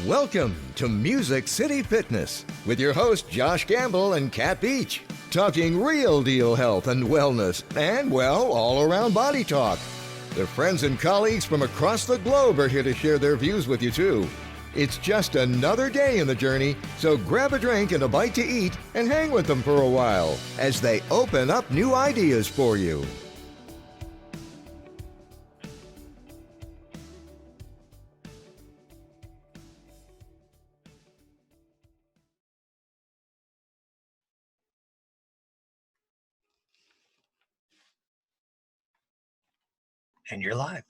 Welcome to Music City Fitness with your host Josh Gamble and Kat Beach, talking real deal health and wellness and, well, all around body talk. Their friends and colleagues from across the globe are here to share their views with you too. It's just another day in the journey, so grab a drink and a bite to eat and hang with them for a while as they open up new ideas for you. And you're live.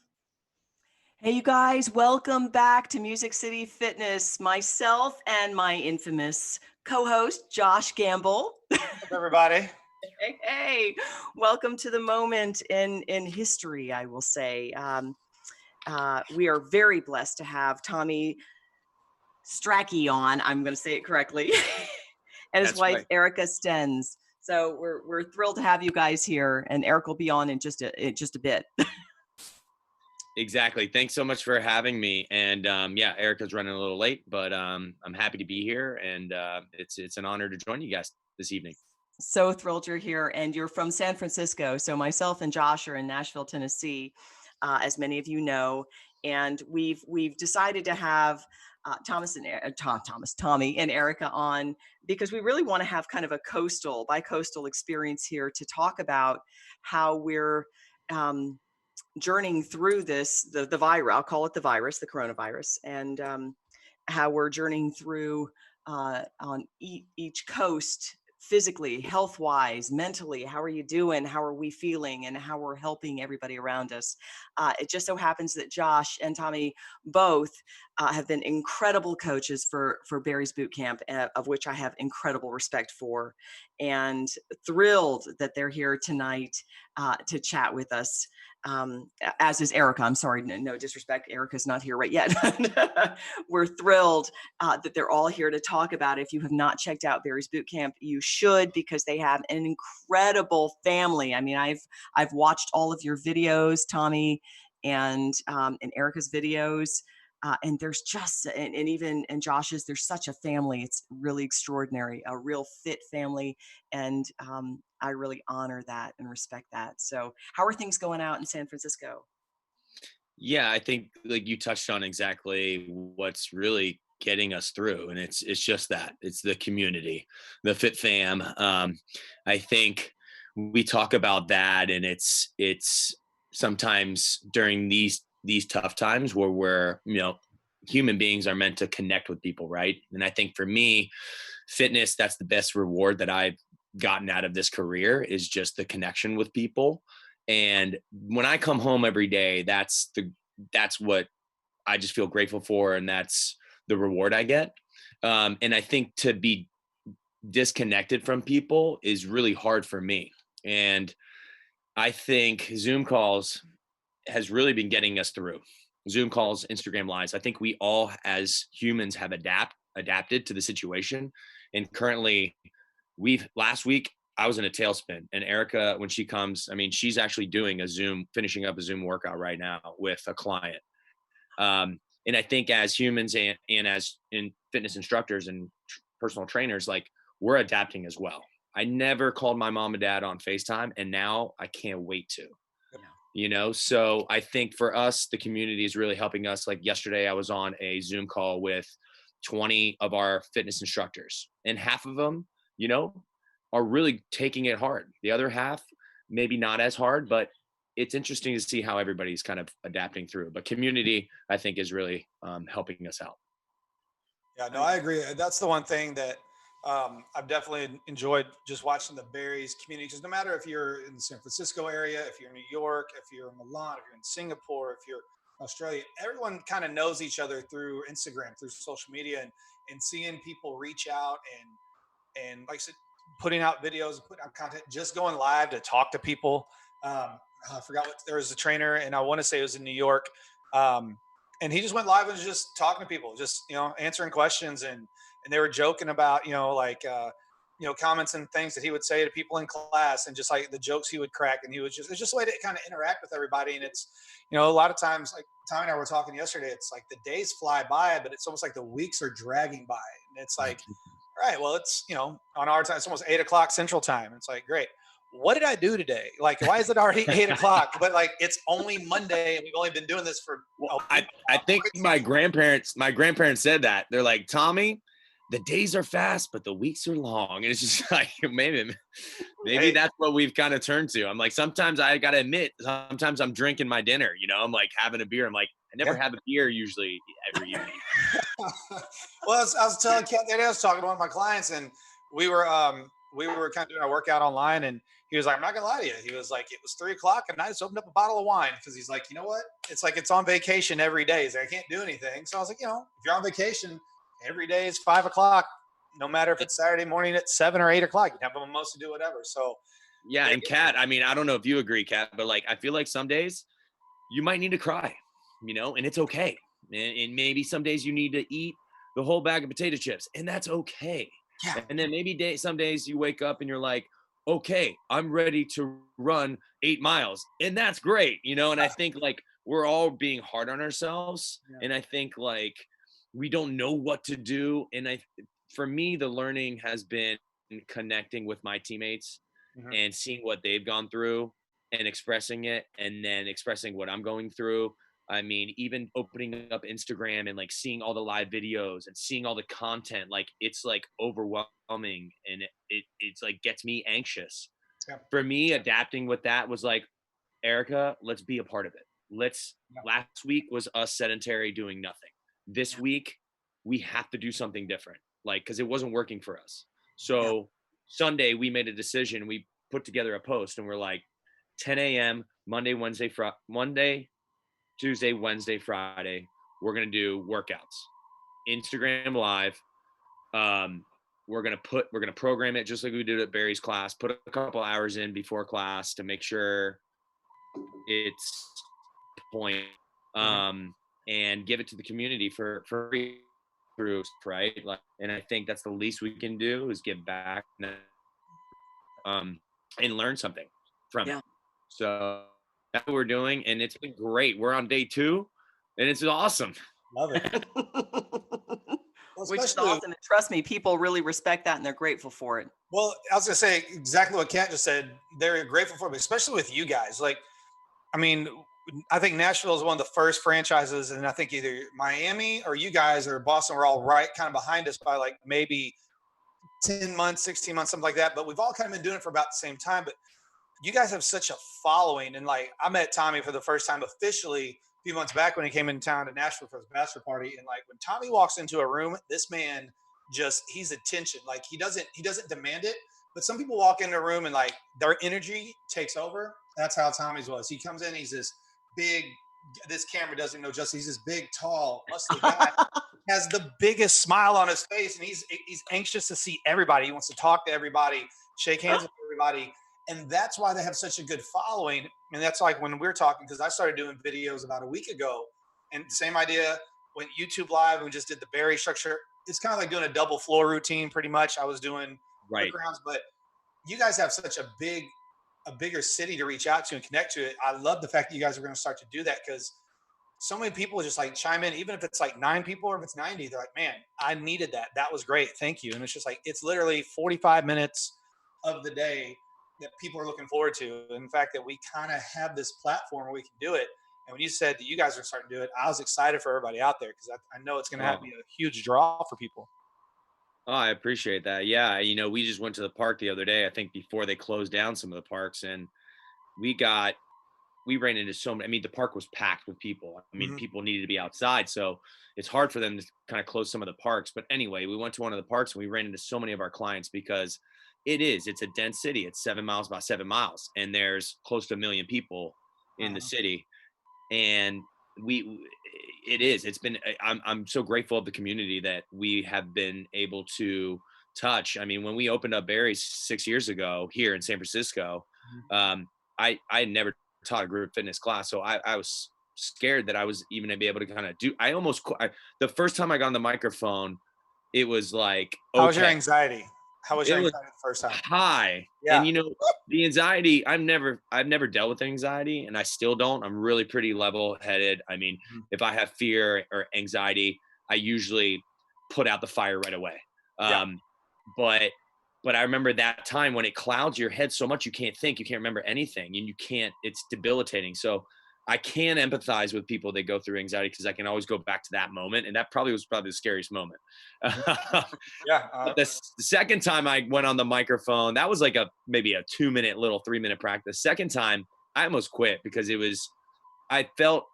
Hey, you guys, welcome back to Music City Fitness. Myself and my infamous co-host, Josh Gamble. What's up, everybody? Hey, welcome to the moment in history, I will say. We are very blessed to have Tommy Stracke on, I'm going to say it correctly, and his wife, right. Erica Stenz. So we're thrilled to have you guys here, and Eric will be on in just a bit. Exactly. Thanks so much for having me. And yeah, Erica's running a little late, but I'm happy to be here, and it's an honor to join you guys this evening. So thrilled you're here, and you're from San Francisco. So myself and Josh are in Nashville, Tennessee, as many of you know, and we've decided to have Tommy and Erica on because we really want to have kind of a bi-coastal experience here to talk about how we're journeying through the virus. I'll call it the virus, the coronavirus, and how we're journeying through on each coast, physically, health-wise, mentally. How are you doing? How are we feeling? And how we're helping everybody around us. It just so happens that Josh and Tommy both have been incredible coaches for Barry's Bootcamp, of which I have incredible respect for, and thrilled that they're here tonight to chat with us. As is Erica. I'm sorry, no disrespect. Erica's not here right yet. We're thrilled that they're all here to talk about it. If you have not checked out Barry's Bootcamp, you should, because they have an incredible family. I mean, I've watched all of your videos, Tommy, and Erica's videos. And there's just, and even in Josh's, there's such a family. It's really extraordinary, a real fit family. And I really honor that and respect that. So how are things going out in San Francisco? Yeah, I think like you touched on exactly what's really getting us through. And it's just that. It's the community, the Fit Fam. I think we talk about that, and it's sometimes during these tough times where we're, human beings are meant to connect with people, right? And I think for me, fitness, that's the best reward that I've gotten out of this career, is just the connection with people. And when I come home every day, that's what I just feel grateful for, and that's the reward I get. And I think to be disconnected from people is really hard for me. And I think Zoom calls has really been getting us through. Zoom calls, Instagram lives. I think we all as humans have adapted to the situation. And currently last week I was in a tailspin, and Erica, when she comes, I mean, she's actually finishing up a Zoom workout right now with a client. And I think as humans and as in fitness instructors and personal trainers, like, we're adapting as well. I never called my mom and dad on FaceTime, and now I can't wait to. So I think for us, the community is really helping us. Like yesterday, I was on a Zoom call with 20 of our fitness instructors, and half of them, are really taking it hard. The other half, maybe not as hard, but it's interesting to see how everybody's kind of adapting through. But community, I think, is really helping us out. Yeah, no, I agree. That's the one thing that I've definitely enjoyed, just watching the Barry's community, because no matter if you're in the San Francisco area, if you're in New York, if you're in Milan, if you're in Singapore, if you're in Australia, everyone kind of knows each other through Instagram, through social media, and seeing people reach out and like I said, putting out videos, putting out content, just going live to talk to people. I forgot there was a trainer, and I want to say it was in New York. And he just went live and was just talking to people, just, answering questions. And they were joking about, comments and things that he would say to people in class, and just like the jokes he would crack. And it's just a way to kind of interact with everybody. And it's, a lot of times, like Tommy and I were talking yesterday, it's like the days fly by, but it's almost like the weeks are dragging by. And it's like, all right, well, it's, on our time, it's almost 8 o'clock Central Time. It's like, great. What did I do today? Like, why is it already 8 o'clock? But like, it's only Monday, and we've only been doing this for. I think my grandparents said that. They're like, Tommy, the days are fast, but the weeks are long. And it's just like, maybe that's what we've kind of turned to. I'm like, sometimes I got to admit, sometimes I'm drinking my dinner, I'm like having a beer. I'm like, I never have a beer usually every evening. Well, I was telling Ken that I was talking to one of my clients, and we were kind of doing our workout online, and he was like, I'm not gonna lie to you. He was like, it was 3 o'clock, and I just opened up a bottle of wine, because he's like, you know what? It's like, it's on vacation every day. He's like, I can't do anything. So I was like, if you're on vacation, every day is 5 o'clock, no matter if it's Saturday morning at 7 or 8 o'clock. You can have a mimosa, do whatever. So yeah. And Kat, I mean, I don't know if you agree, Kat, but like, I feel like some days you might need to cry, and it's okay. And maybe some days you need to eat the whole bag of potato chips, and that's okay. Yeah. And then maybe some days you wake up and you're like, okay, I'm ready to run 8 miles, and that's great, and I think like we're all being hard on ourselves. Yeah. And I think like we don't know what to do. And for me, the learning has been connecting with my teammates and seeing what they've gone through and expressing it, and then expressing what I'm going through. I mean, even opening up Instagram and like seeing all the live videos and seeing all the content, like it's like overwhelming, and it's like gets me anxious. Yeah. For me, adapting with that was like, Erica, let's be a part of it. Last week was us sedentary doing nothing. This week, we have to do something different, like, because it wasn't working for us. So Sunday, we made a decision. We put together a post, and we're like, 10 a.m., Monday, Tuesday, Wednesday, Friday, we're going to do workouts. Instagram Live. We're going to program it just like we did at Barry's class, put a couple hours in before class to make sure it's point, and give it to the community for free, right? Like, and I think that's the least we can do is give back, and learn something from it. So that's what we're doing, and it's been great. We're on day 2, and it's awesome. Love it. Which is awesome. And trust me, people really respect that, and they're grateful for it. Well, I was going to say exactly what Kat just said. They're grateful for it, but especially with you guys. Like, I mean, I think Nashville is one of the first franchises, and I think either Miami or you guys or Boston were all right kind of behind us by like maybe 10 months, 16 months, something like that. But we've all kind of been doing it for about the same time. But you guys have such a following. And like, I met Tommy for the first time officially a few months back when he came in town to Nashville for his bachelor party. And like, when Tommy walks into a room, this man he's attention. Like, he doesn't demand it, but some people walk into a room and like their energy takes over. That's how Tommy's was. He comes in, he's this big, this camera doesn't know justice. He's this big, tall, muscly guy, has the biggest smile on his face. And he's anxious to see everybody. He wants to talk to everybody, shake hands with everybody. And that's why they have such a good following. And that's like when we're talking, because I started doing videos about a week ago, and same idea, went YouTube Live, and we just did the Barry structure. It's kind of like doing a double floor routine pretty much. I was doing backgrounds, but you guys have such a bigger city to reach out to and connect to it. I love the fact that you guys are going to start to do that, because so many people just like chime in, even if it's like 9 people or if it's 90, they're like, man, I needed that. That was great. Thank you. And it's just like, it's literally 45 minutes of the day that people are looking forward to. And the fact that we kind of have this platform where we can do it. And when you said that you guys are starting to do it, I was excited for everybody out there, because I know it's going to be a huge draw for people. Oh, I appreciate that. Yeah. We just went to the park the other day, I think before they closed down some of the parks, and we ran into so many. I mean, the park was packed with people. I mean, people needed to be outside. So it's hard for them to kind of close some of the parks. But anyway, we went to one of the parks, and we ran into so many of our clients, because it's a dense city. It's 7 miles by 7 miles. And there's close to 1 million people in the city. And I'm so grateful of the community that we have been able to touch. I mean, when we opened up Barry's 6 years ago here in San Francisco, I had never taught a group fitness class. So I was scared that I was even going to be able to kind of do, the first time I got on the microphone, it was like, okay. How was your anxiety? How was It your was anxiety the first time? high. Yeah. And the anxiety, I've never dealt with anxiety, and I still don't. I'm really pretty level-headed. I mean, Mhm. if I have fear or anxiety, I usually put out the fire right away. Yeah. But I remember that time when it clouds your head so much you can't think, you can't remember anything, and it's debilitating. So I can empathize with people that go through anxiety because I can always go back to that moment, and that was the scariest moment. Yeah. But the second time I went on the microphone, that was like maybe a 2-minute, little 3-minute practice. Second time, I almost quit because I felt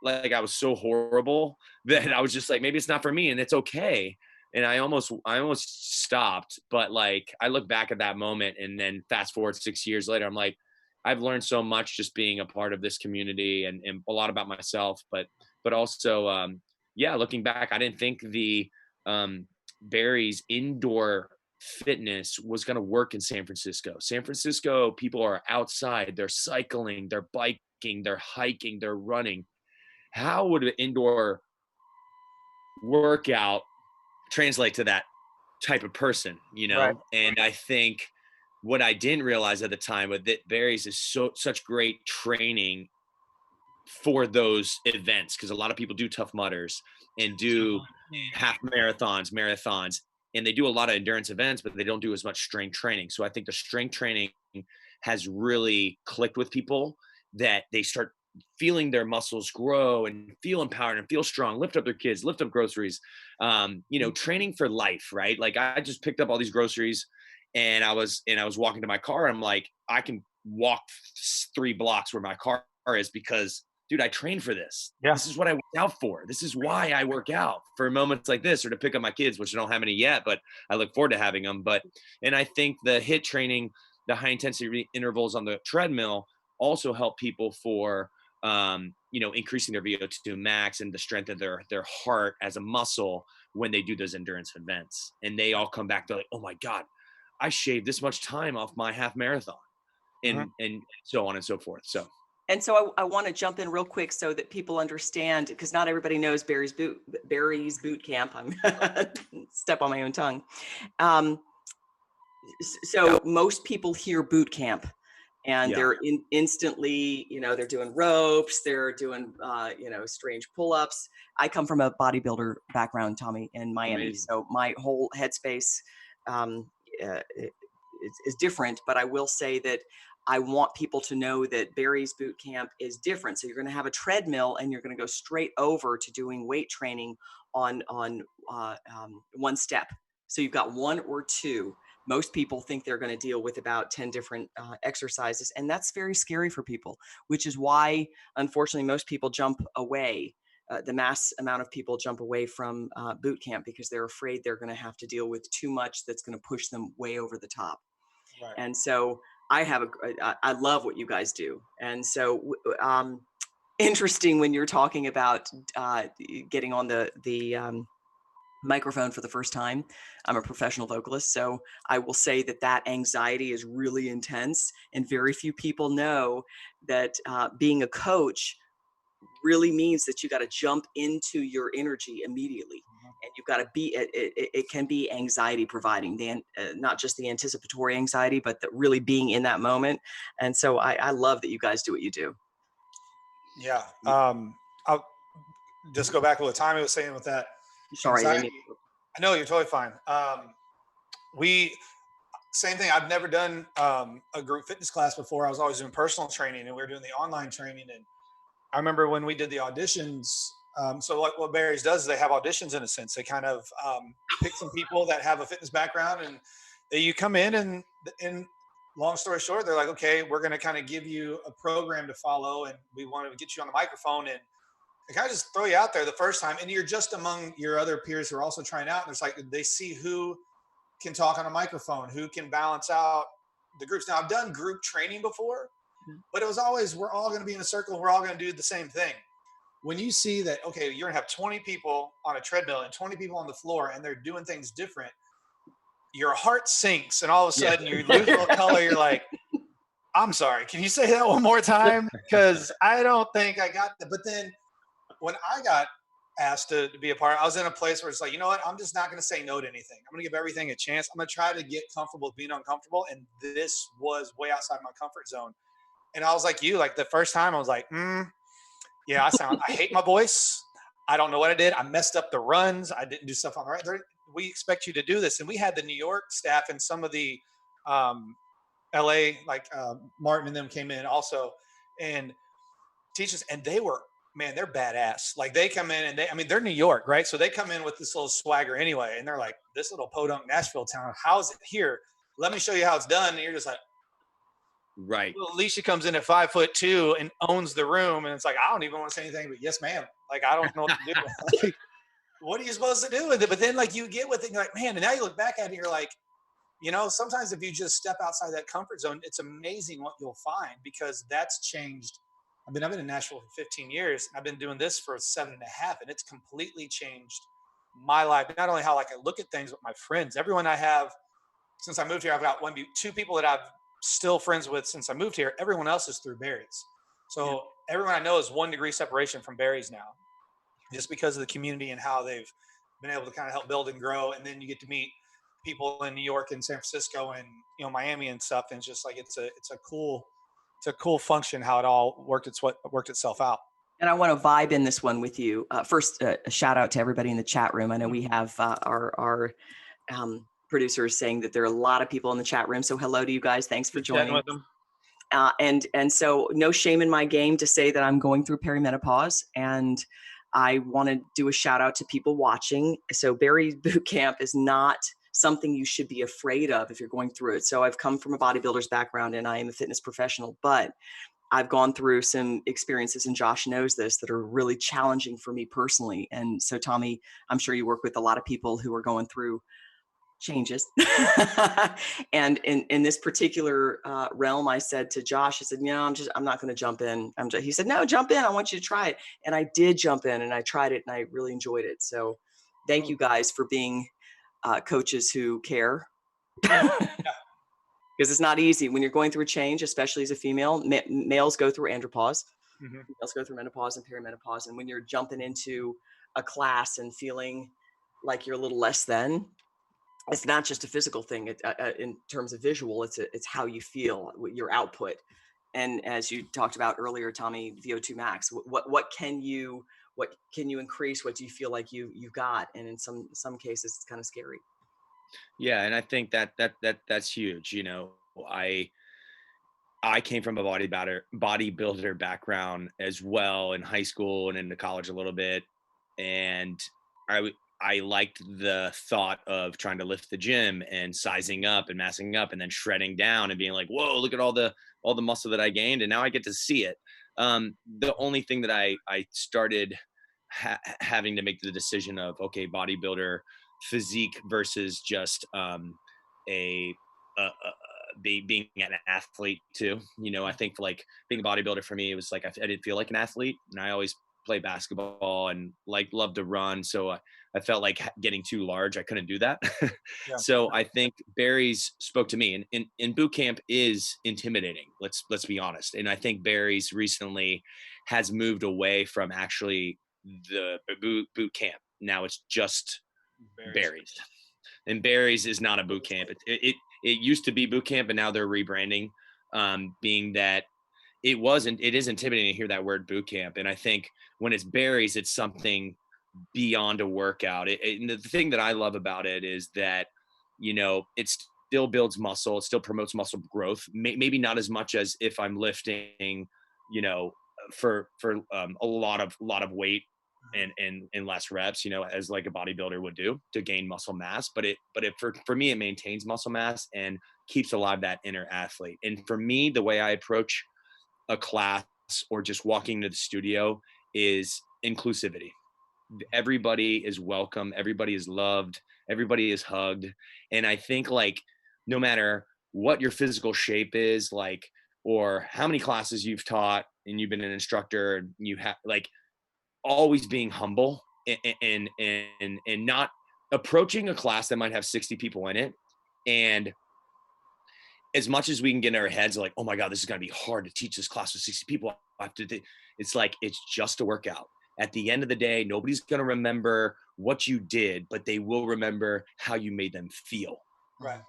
like I was so horrible that I was just like, maybe it's not for me, and it's okay. And I almost stopped. But like, I look back at that moment, and then fast forward 6 years later, I'm like, I've learned so much just being a part of this community, and a lot about myself, but also, yeah, looking back, I didn't think the Barry's indoor fitness was going to work in San Francisco. San Francisco, people are outside, they're cycling, they're biking, they're hiking, they're running. How would an indoor workout translate to that type of person, Right. And I think what I didn't realize at the time was that Barry's is such great training for those events, because a lot of people do Tough Mudders and do half marathons, and they do a lot of endurance events, but they don't do as much strength training. So I think the strength training has really clicked with people, that they start feeling their muscles grow and feel empowered and feel strong, lift up their kids, lift up groceries, training for life, right? Like, I just picked up all these groceries, and I was walking to my car, and I'm like, I can walk 3 blocks where my car is, because dude, I trained for this. Yeah. This is what I work out for. This is why I work out, for moments like this, or to pick up my kids, which I don't have any yet, but I look forward to having them. And I think the HIIT training, the high intensity intervals on the treadmill, also help people for, increasing their VO2 max and the strength of their heart as a muscle when they do those endurance events. And they all come back, they're like, oh my God, I shaved this much time off my half marathon, Mhm. and so on and so forth. So. And so I want to jump in real quick so that people understand, because not everybody knows Barry's boot camp. I'm step on my own tongue. So most people hear boot camp, and Yeah. they're instantly, they're doing ropes, they're doing, strange pull-ups. I come from a bodybuilder background, Tommy, in Miami. Amazing. So my whole headspace is different, but I will say that I want people to know that Barry's boot camp is different. So you're going to have a treadmill, and you're going to go straight over to doing weight training on one step. So you've got 1 or 2. Most people think they're going to deal with about 10 different exercises, and that's very scary for people, which is why, unfortunately, most people jump away. The mass amount of people jump away from boot camp because they're afraid they're going to have to deal with too much that's going to push them way over the top. Right. And so I love what you guys do. And so interesting when you're talking about getting on the microphone for the first time. I'm a professional vocalist, so I will say that anxiety is really intense, and very few people know that being a coach really means that you got to jump into your energy immediately. And you've got to be, it can be anxiety providing, not just the anticipatory anxiety, but really being in that moment. And so I love that you guys do what you do. Yeah. I'll just go back to what Tommy was saying with that Sorry. anxiety. I know, you're totally fine. Same thing. I've never done a group fitness class before. I was always doing personal training, and we were doing the online training. And I remember when we did the auditions. So like what Barry's does is they have auditions, in a sense. They kind of pick some people that have a fitness background, and you come in, and long story short, they're like, okay, we're going to kind of give you a program to follow, and we want to get you on the microphone, and they kind of just throw you out there the first time, and you're just among your other peers who are also trying out. And it's like they see who can talk on a microphone, who can balance out the groups. Now, I've done group training before, but it was always, we're all going to be in a circle, and we're all going to do the same thing. When you see that, okay, you're going to have 20 people on a treadmill and 20 people on the floor, and they're doing things different, your heart sinks, and all of a sudden you lose a little color. You're like, I'm sorry, can you say that one more time? Because I don't think I got that. But then when I got asked to be a part. I was in a place where it's like, you know what? I'm just not going to say no to anything. I'm going to give everything a chance. I'm going to try to get comfortable with being uncomfortable. And this was way outside my comfort zone. And I was like you, like the first time I was like, yeah, I hate my voice. I don't know what I did. I messed up the runs. I didn't do stuff on the right. We expect you to do this. And we had the New York staff and some of the LA, like Martin and them came in also and teach us. And they were, man, they're badass. Like they come in and they're New York, right? So they come in with this little swagger anyway. And they're like, this little podunk Nashville town, how's it here? Let me show you how it's done. And you're just like, right. well, Alicia comes in at 5'2" and owns the room. And it's like, I don't even want to say anything, but yes, ma'am. Like, I don't know what to do. Like, what are you supposed to do with it? But then like you get with it and you're like, man, and now you look back at it, you're like, you know, sometimes if you just step outside that comfort zone, it's amazing what you'll find because that's changed. I've been in Nashville for 15 years. I've been doing this for 7.5, and it's completely changed my life. Not only how like I look at things, but my friends, everyone I have since I moved here, I've got two people that I've still friends with since I moved here. Everyone else is through Barry's. So everyone I know is 1 degree separation from Barry's now, just because of the community and how they've been able to kind of help build and grow. And then you get to meet people in New York and San Francisco and, you know, Miami and stuff. And it's just like, it's a cool function how it all worked itself out. And I want to vibe in this one with you. First, a shout out to everybody in the chat room. I know we have our producers saying that there are a lot of people in the chat room. So hello to you guys. Thanks for joining. With them. And so no shame in my game to say that I'm going through perimenopause, and I want to do a shout out to people watching. So Barry's Bootcamp is not something you should be afraid of if you're going through it. So I've come from a bodybuilder's background and I am a fitness professional, but I've gone through some experiences, and Josh knows this, that are really challenging for me personally. And so Tommy, I'm sure you work with a lot of people who are going through changes. And in this particular realm, I said to Josh, I said, you know, I'm not going to jump in. He said, no, jump in. I want you to try it. And I did jump in and I tried it and I really enjoyed it. So thank you guys for being coaches who care. Because it's not easy when you're going through a change, especially as a female. Males go through andropause, females go through menopause and perimenopause. And when you're jumping into a class and feeling like you're a little less than, it's not just a physical thing. In terms of visual, it's how you feel, your output. And as you talked about earlier, Tommy, VO2 max. What can you increase? What do you feel like you've got? And in some cases, it's kind of scary. Yeah, and I think that's huge. You know, I came from a bodybuilder background as well in high school and into college a little bit, and I liked the thought of trying to lift the gym and sizing up and massing up and then shredding down and being like, whoa, look at all the muscle that I gained, and now I get to see it. The only thing that I started having to make the decision of, okay, bodybuilder physique versus just being an athlete too. You know, I think like being a bodybuilder for me, it was like I didn't feel like an athlete, and I always play basketball and loved to run. So I felt like getting too large, I couldn't do that. Yeah. So I think Barry's spoke to me, and in boot camp is intimidating. Let's be honest. And I think Barry's recently has moved away from actually the boot camp. Now it's just Barry's. And Barry's is not a boot camp. It used to be boot camp, and now they're rebranding, being that it is intimidating to hear that word boot camp. And I think when it's Barry's, it's something beyond a workout. And the thing that I love about it is that, you know, it still builds muscle. It still promotes muscle growth. Maybe not as much as if I'm lifting, you know, for a lot of weight and less reps, you know, as like a bodybuilder would do to gain muscle mass. But for me, it maintains muscle mass and keeps alive that inner athlete. And for me, the way I approach a class or just walking to the studio is inclusivity. Everybody is welcome. Everybody is loved. Everybody is hugged. And I think like, no matter what your physical shape is, like, or how many classes you've taught and you've been an instructor, and you have like always being humble and not approaching a class that might have 60 people in it. And as much as we can get in our heads like, oh my God, this is going to be hard to teach this class with 60 people. It's like, it's just a workout. at the end of the day, nobody's going to remember what you did, but they will remember how you made them feel. Right.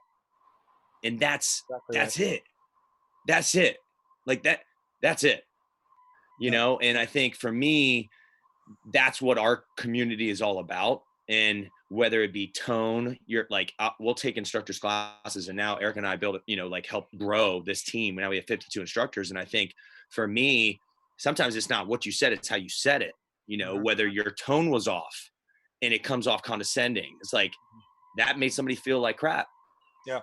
And that's Exactly right. it. That's it. Like that's it. You Yeah. know, and I think for me, that's what our community is all about. And whether it be tone, you're like, we'll take instructors classes, and now Eric and I build, like help grow this team. Now we have 52 instructors. And I think for me, sometimes it's not what you said, it's how you said it, whether your tone was off and it comes off condescending. It's like, that made somebody feel like crap. Yeah.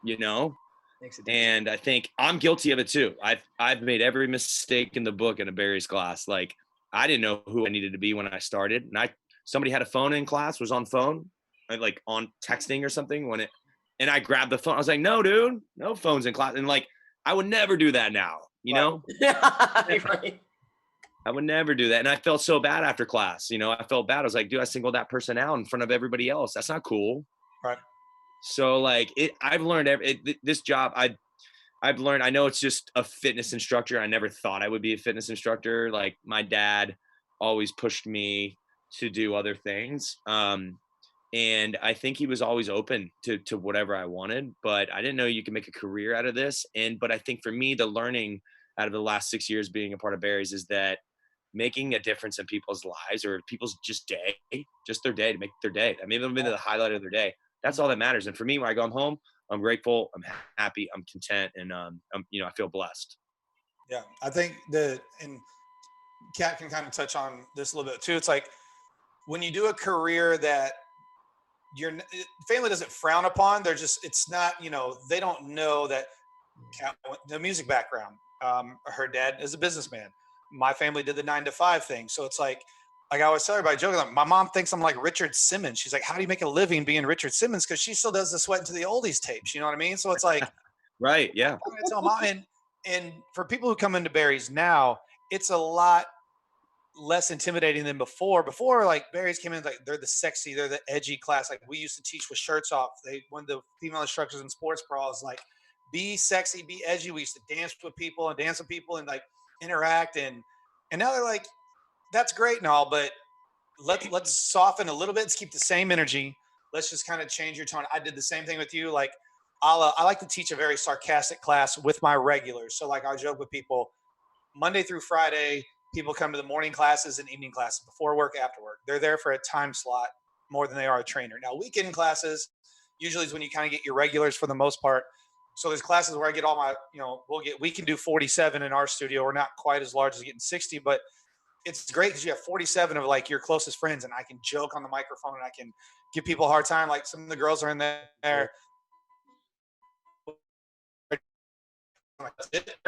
Makes a difference. And I think I'm guilty of it too. I've made every mistake in the book in a Barry's class. Like, I didn't know who I needed to be when I started. And somebody had a phone in class, was on phone, like on texting or something and I grabbed the phone. I was like, no, dude, no phones in class. And like, I would never do that now, know? Right. I would never do that. And I felt so bad after class. I felt bad. I was like, dude, I singled that person out in front of everybody else. That's not cool. Right. So like I've learned this job. I've learned, I know it's just a fitness instructor. I never thought I would be a fitness instructor. Like, my dad always pushed me to do other things. And I think he was always open to whatever I wanted, but I didn't know you could make a career out of this. But I think for me, the learning out of the last 6 years being a part of Barry's is that making a difference in people's lives, or people's just their day, to make their day. I mean, it'll be the highlight of their day. That's all that matters. And for me, when I go home, I'm grateful, I'm happy, I'm content, and I feel blessed. Yeah, I think and Kat can kind of touch on this a little bit too. It's like, when you do a career that your family doesn't frown upon, it's not, they don't know that Kat, the music background. Her dad is a businessman. My family did the 9 to 5 thing. So it's like I always tell everybody, joking, my mom thinks I'm like Richard Simmons. She's like, how do you make a living being Richard Simmons? Because she still does the Sweat into the Oldies tapes. You know what I mean? So it's like, right. Yeah. I'm gonna tell mom, and for people who come into Barry's now, it's a lot less intimidating than before. Before, like, Barry's came in, like, they're the edgy class. Like, we used to teach with shirts off. One of the female instructors in sports bras, like, be sexy, be edgy. We used to dance with people and like interact. And now they're like, that's great and all, but let's soften a little bit. Let's keep the same energy. Let's just kind of change your tone. I did the same thing with you. Like, I like to teach a very sarcastic class with my regulars. So like, I joke with people Monday through Friday. People come to the morning classes and evening classes, before work, after work. They're there for a time slot more than they are a trainer. Now, weekend classes usually is when you kind of get your regulars for the most part. So there's classes where I get all my, we can do 47 in our studio. We're not quite as large as getting 60, but it's great because you have 47 of like your closest friends, and I can joke on the microphone and I can give people a hard time. Like, some of the girls are in there. They're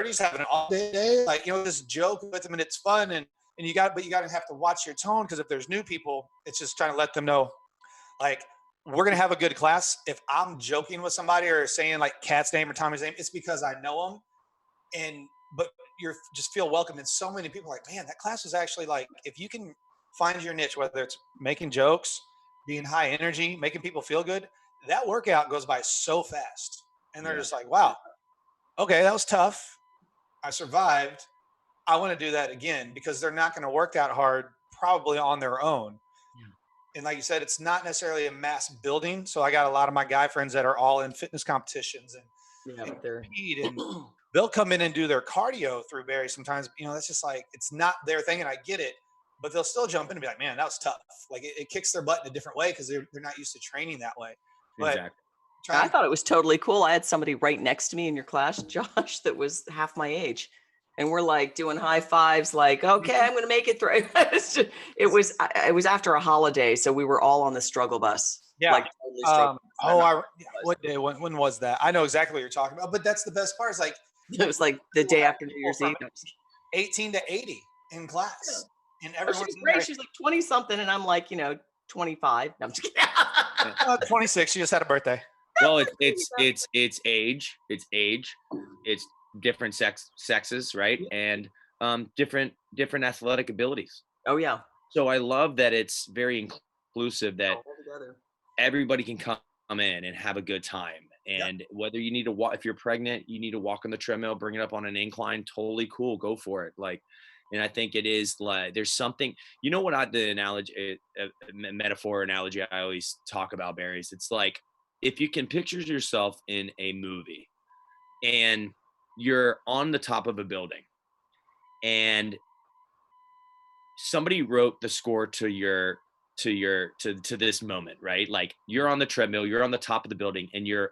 just having an all day, like, just joke with them, and it's fun. And you got to have to watch your tone, because if there's new people, it's just trying to let them know, like, we're going to have a good class. If I'm joking with somebody or saying like Kat's name or Tommy's name, it's because I know them. But you're just feel welcome. And so many people are like, man, that class is actually, like, if you can find your niche, whether it's making jokes, being high energy, making people feel good, that workout goes by so fast. And they're just like, wow, okay, that was tough. I survived. I want to do that again, because they're not going to work that hard probably on their own. And like you said, it's not necessarily a mass building. So I got a lot of my guy friends that are all in fitness competitions and compete, and they'll come in and do their cardio through Barry sometimes. That's just like, it's not their thing, and I get it, but they'll still jump in and be like, man, that was tough. Like, it kicks their butt in a different way, because they're not used to training that way. But exactly. I thought it was totally cool. I had somebody right next to me in your class, Josh, that was half my age. And we're like doing high fives, like, okay, I'm going to make it through. It was after a holiday. So we were all on the struggle bus. Yeah. Like, totally what day? When was that? I know exactly what you're talking about, but that's the best part. Is like, it was like the day after New Year's Eve. 18 to 80 in class. Yeah. And everyone's great. She's like 20 something. And I'm like, 25. No, I'm just kidding. 26. She just had a birthday. Well, it's age. It's age. It's different sexes, right? And different athletic abilities. Oh yeah. So I love that it's very inclusive, that everybody can come in and have a good time. And whether you need to walk, if you're pregnant, you need to walk on the treadmill, bring it up on an incline, totally cool, go for it. Like, And I think it is like, there's something, you know what, the analogy, metaphor analogy I always talk about, Barry's, it's like, if you can picture yourself in a movie and you're on the top of a building and somebody wrote the score to this moment, right? Like, you're on the treadmill, you're on the top of the building, and you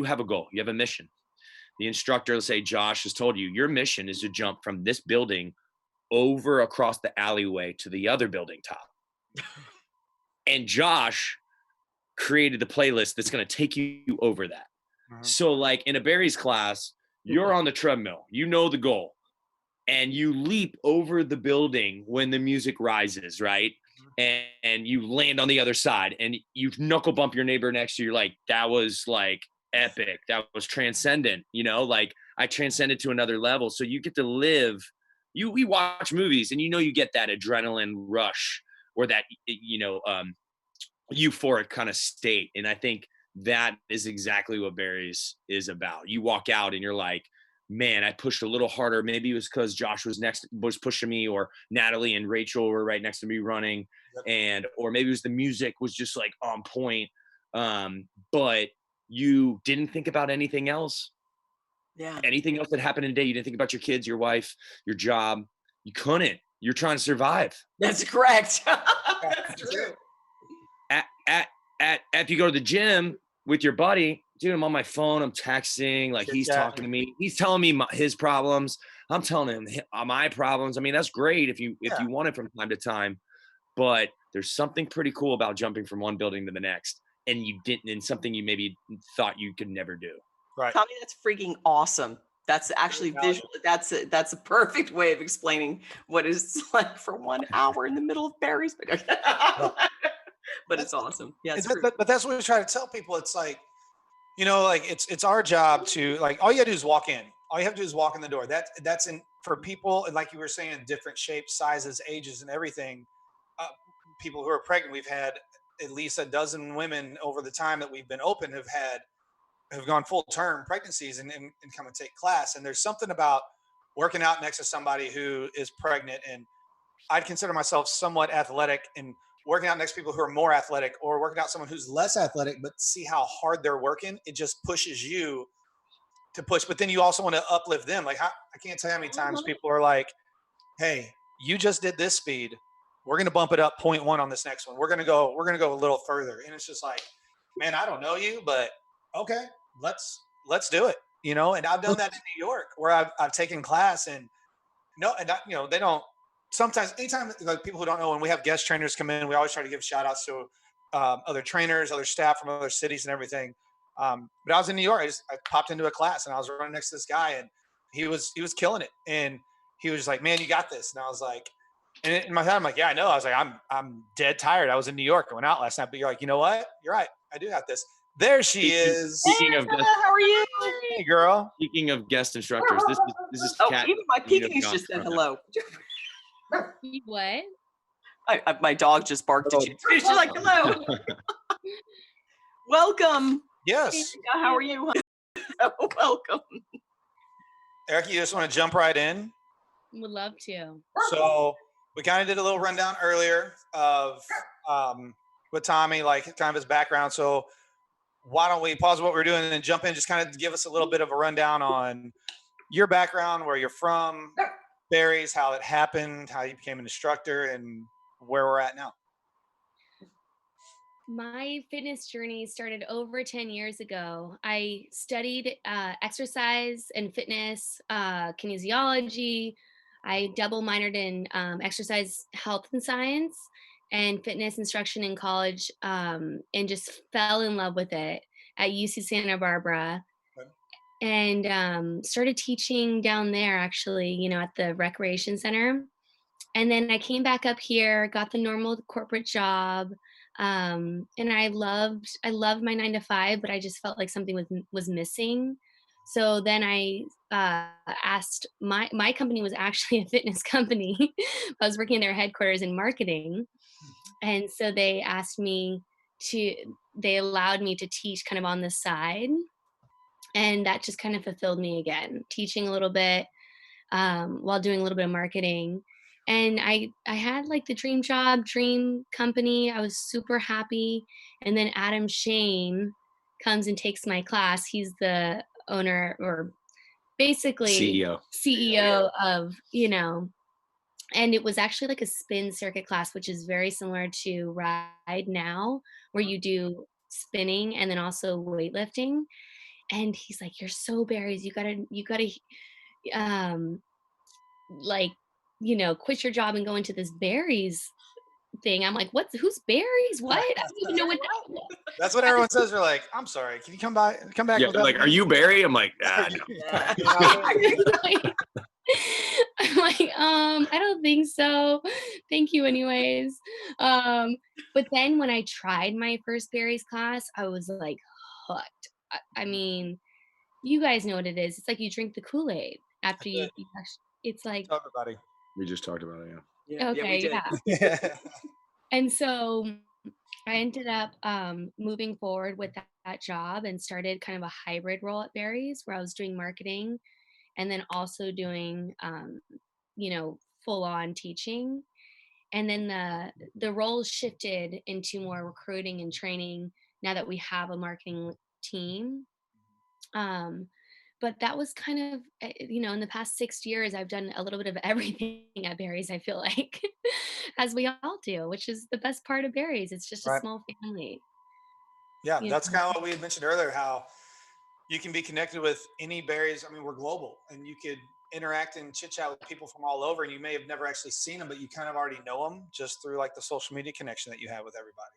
have a goal, you have a mission. The instructor, let's say Josh, has told you your mission is to jump from this building over across the alleyway to the other building top. And Josh created the playlist that's going to take you over that. So like in a Barry's class, you're on the treadmill, you know the goal, and you leap over the building when the music rises, right? And you land on the other side and you knuckle bump your neighbor next to you. Like, that was like epic. That was transcendent, you know, like I transcended to another level. So you get to live, we watch movies and, you know, you get that adrenaline rush or that, you know, euphoric kind of state. And I think that is exactly what Barry's is about. You walk out and you're like, man, I pushed a little harder. Maybe it was because Josh was pushing me, or Natalie and Rachel were right next to me running. Or maybe it was the music was just like on point. But you didn't think about anything else. Yeah. Anything else that happened in a day. You didn't think about your kids, your wife, your job. You couldn't. You're trying to survive. That's correct. That's true. If you go to the gym with your buddy, dude, I'm on my phone, I'm texting, like he's talking to me, he's telling me his problems, I'm telling him my problems. I mean, that's great if you want it from time to time, but there's something pretty cool about jumping from one building to the next, and you didn't, and something you maybe thought you could never do. Right. Tommy, that's freaking awesome. That's actually visual. That's a perfect way of explaining what it's like for 1 hour in the middle of Barry's. But it's awesome. Yeah. But that's what we try to tell people. It's like, you know, like it's our job to, like, all you gotta do is walk in. All you have to do is walk in the door. That's in for people, and like you were saying, in different shapes, sizes, ages, and everything. People who are pregnant, we've had at least a dozen women over the time that we've been open have gone full term pregnancies and come and take class. And there's something about working out next to somebody who is pregnant, and I'd consider myself somewhat athletic, and working out next to people who are more athletic, or working out someone who's less athletic, but see how hard they're working. It just pushes you to push, but then you also want to uplift them. Like, I can't tell you how many times people are like, hey, you just did this speed. We're going to bump it up 0.1 on this next one. We're going to go a little further. And it's just like, man, I don't know you, but okay, let's do it. You know? And I've done that in New York, where I've taken class, and you know, they don't, sometimes, anytime, like, people who don't know, when we have guest trainers come in, we always try to give shout outs to other trainers, other staff from other cities and everything. But I was in New York. I popped into a class and I was running next to this guy, and he was killing it. And he was just like, man, you got this. And I was like, and in my head, I'm like, yeah, I know. I was like, I'm dead tired. I was in New York. I went out last night, but you're like, you know what? You're right. I do got this. There she is. Speaking of guest, how are you? Hey, girl. Speaking of guest instructors, this is Kat, even my Pekingese just said hello. What? My dog just barked at you. She's like, hello. Welcome. Yes. How are you? Welcome. Erica, you just want to jump right in? Would love to. So we kind of did a little rundown earlier of with Tommy, like kind of his background. So why don't we pause what we're doing and then jump in, just kind of give us a little bit of a rundown on your background, where you're from, Barry's, how it happened, how you became an instructor, and where we're at now. My fitness journey started over 10 years ago. I studied exercise and fitness, kinesiology. I double minored in exercise health and science and fitness instruction in college, and just fell in love with it at UC Santa Barbara. And started teaching down there, actually, you know, at the recreation center. And then I came back up here, got the normal corporate job. And I loved my 9 to 5, but I just felt like something was missing. So then I asked, my company was actually a fitness company. I was working in their headquarters in marketing. And so they allowed me to teach kind of on the side. And that just kind of fulfilled me again, teaching a little bit. while doing a little bit of marketing. And I had like the dream job, dream company. I was super happy. And then Adam Shane comes and takes my class. He's the owner, or basically CEO. CEO of, and it was actually like a spin circuit class, which is very similar to Ride Now, where you do spinning and then also weightlifting. And he's like, "You're so berries. You gotta um like, quit your job and go into this berries thing." I'm like, who's berries? What? I don't even know what that That's what everyone says. They're like, I'm sorry, can you come back Yeah, with that like, are again?" you Barry? I'm like, no. Yeah. You know what I mean? Like, I'm like, I don't think so. Thank you anyways. But then when I tried my first berries class, I was like hooked. I mean, you guys know what it is. It's like you drink the Kool-Aid after That's you it. it's like, Tell everybody. We just talked about it, yeah. Yeah, we okay, did. yeah. Yeah. And so I ended up moving forward with that job and started kind of a hybrid role at Barry's, where I was doing marketing and then also doing full on teaching. And then the roles shifted into more recruiting and training now that we have a marketing team. um, but that was kind of, in the past 6 years I've done a little bit of everything at Barry's, I feel like. As we all do, which is the best part of Barry's. It's just a Right. small family. Yeah, you that's know kind of what we had mentioned earlier, how you can be connected with any berries. I mean, we're global, and you could interact and chit chat with people from all over, and you may have never actually seen them, but you kind of already know them just through like the social media connection that you have with everybody.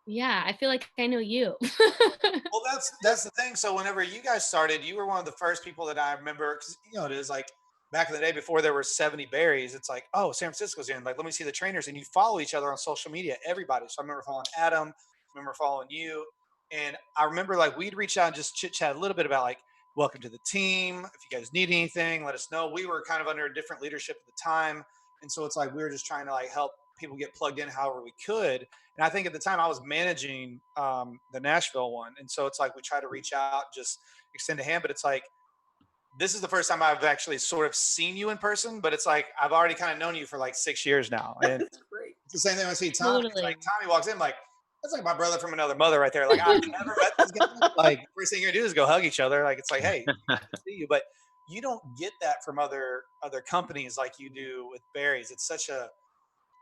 yeah, I feel like I know you. Well, that's the thing. So whenever you guys started, you were one of the first people that I remember, because it is like back in the day before there were 70 berries. It's like, oh, San Francisco's in. Like, let me see the trainers, and you follow each other on social media. Everybody. So I remember following Adam. I remember following you, and I remember like we'd reach out and just chit chat a little bit about like, welcome to the team. If you guys need anything, let us know. We were kind of under a different leadership at the time, and so it's like we were just trying to like help people get plugged in however we could. And I think at the time I was managing the Nashville one. And so it's like we try to reach out, just extend a hand. But it's like, this is the first time I've actually sort of seen you in person. But it's like, I've already kind of known you for like 6 years now. And That's great. it's the same thing when I see Tommy. It's like, Totally. Tommy walks in, like, that's like my brother from another mother right there. Like, I've never met this guy. Like, first thing you're gonna do is go hug each other. Like, it's like, hey, good to see you. But you don't get that from other companies like you do with Barry's. It's such a,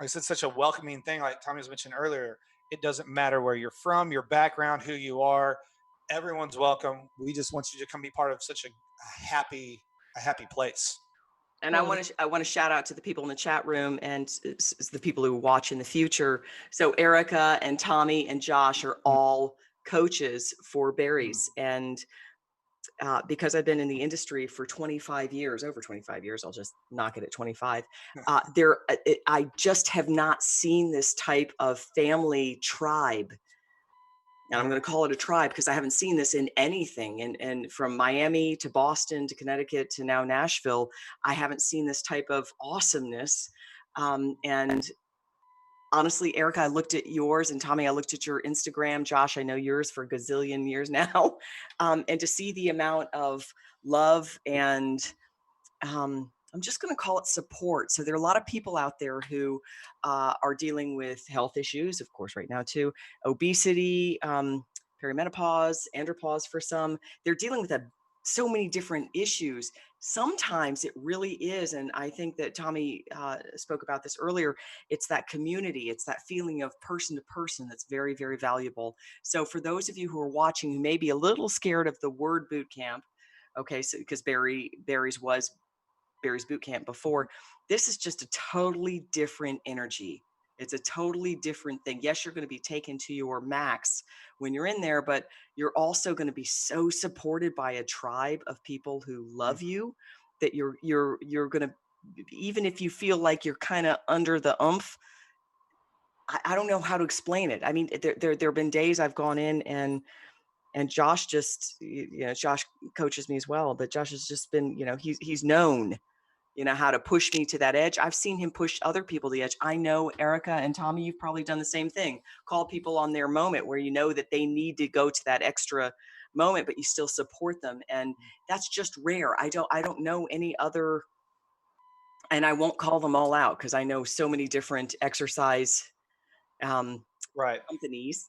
like I said, such a welcoming thing. Like Tommy was mentioned earlier, it doesn't matter where you're from, your background, who you are. Everyone's welcome. We just want you to come be part of such a happy place. And Totally. I want to shout out to the people in the chat room and the people who watch in the future. So Erica and Tommy and Josh are all coaches for Barry's, and because I've been in the industry for 25 years, over 25 years, I'll just knock it at 25. I just have not seen this type of family tribe. And I'm going to call it a tribe because I haven't seen this in anything. And from Miami to Boston to Connecticut to now Nashville, I haven't seen this type of awesomeness. And honestly, Erica, I looked at yours, and Tommy, I looked at your Instagram. Josh, I know yours for a gazillion years now. And to see the amount of love and I'm just going to call it support. So there are a lot of people out there who are dealing with health issues, of course, right now too, obesity, perimenopause, andropause for some. They're dealing with so many different issues. Sometimes it really is, and I think that Tommy spoke about this earlier, it's that community, it's that feeling of person to person that's very, very valuable. So for those of you who are watching who may be a little scared of the word boot camp, okay, so because Barry's was Barry's Bootcamp before, this is just a totally different energy. It's a totally different thing. Yes, you're going to be taken to your max when you're in there, but you're also going to be so supported by a tribe of people who love you that you're going to, even if you feel like you're kind of under the umph, I don't know how to explain it. I mean, there have been days I've gone in and Josh just, Josh coaches me as well, but Josh has just been, he's known, how to push me to that edge. I've seen him push other people to the edge. I know Erica and Tommy, you've probably done the same thing. Call people on their moment where you know that they need to go to that extra moment, but you still support them. And that's just rare. I don't know any other and I won't call them all out because I know so many different exercise Right. companies,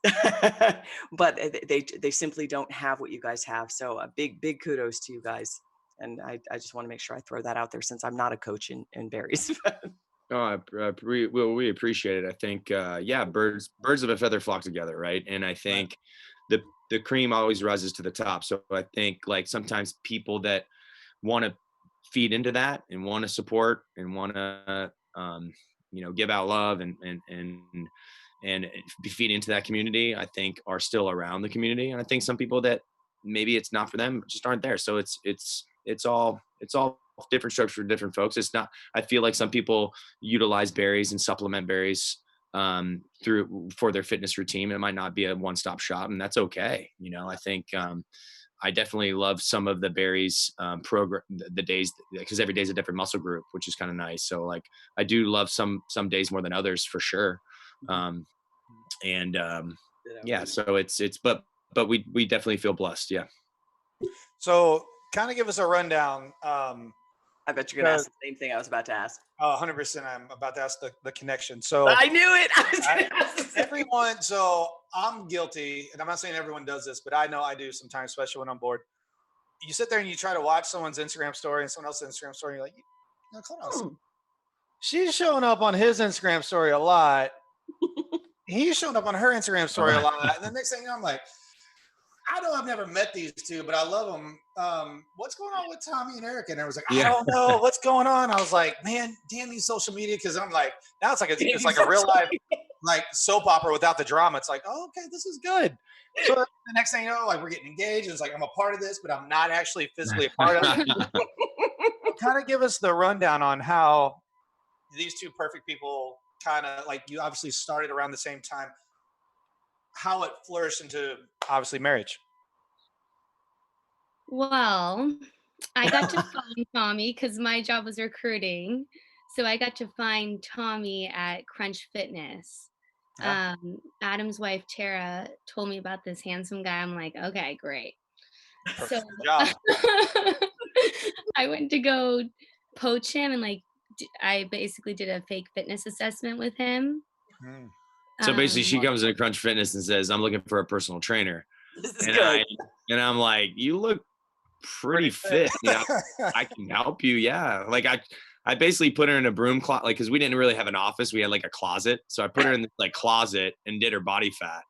but they simply don't have what you guys have. So a big kudos to you guys. And I just want to make sure I throw that out there since I'm not a coach in berries. Oh, we appreciate it. I think, yeah, birds of a feather flock together, right? And I think the cream always rises to the top. So I think like sometimes people that want to feed into that and want to support and want to, give out love and feed into that community, I think are still around the community. And I think some people that maybe it's not for them just aren't there. So it's all different strokes for different folks. It's not, I feel like some people utilize berries and supplement berries through for their fitness routine. It might not be a one-stop shop, and that's okay. I think I definitely love some of the berries program the days, because every day is a different muscle group, which is kind of nice. So like I do love some days more than others for sure. And yeah, so it's but we definitely feel blessed. Yeah. So kind of give us a rundown. I bet you're going to ask the same thing I was about to ask. 100%. I'm about to ask the connection. So I knew it. Everyone. So I'm guilty, and I'm not saying everyone does this, but I know I do sometimes, especially when I'm bored. You sit there and you try to watch someone's Instagram story and someone else's Instagram story. And you're like, no, hold on. She's showing up on his Instagram story a lot. He's showing up on her Instagram story a lot. And the next thing you know, I'm like, I know I've never met these two, but I love them. What's going on with Tommy and Erica? And I was like, I don't know what's going on. I was like, man, damn these social media. Cause I'm like, now it's like a real life, like soap opera without the drama. It's like, oh, okay, this is good. So the next thing you know, like we're getting engaged. And it's like, I'm a part of this, but I'm not actually physically a part of it. Kind of give us the rundown on how these two perfect people kind of like, you obviously started around the same time, how it flourished into obviously marriage. Well, I got to find Tommy because my job was recruiting. So I got to find Tommy at Crunch Fitness. Adam's wife, Tara, told me about this handsome guy. I'm like, okay, great. So I went to go poach him, and like I basically did a fake fitness assessment with him. So basically she comes into Crunch Fitness and says, I'm looking for a personal trainer. And I'm like, you look pretty fit. I can help you. Yeah. Like I basically put her in a broom closet, like, cause we didn't really have an office. We had like a closet. So I put her in this like closet and did her body fat.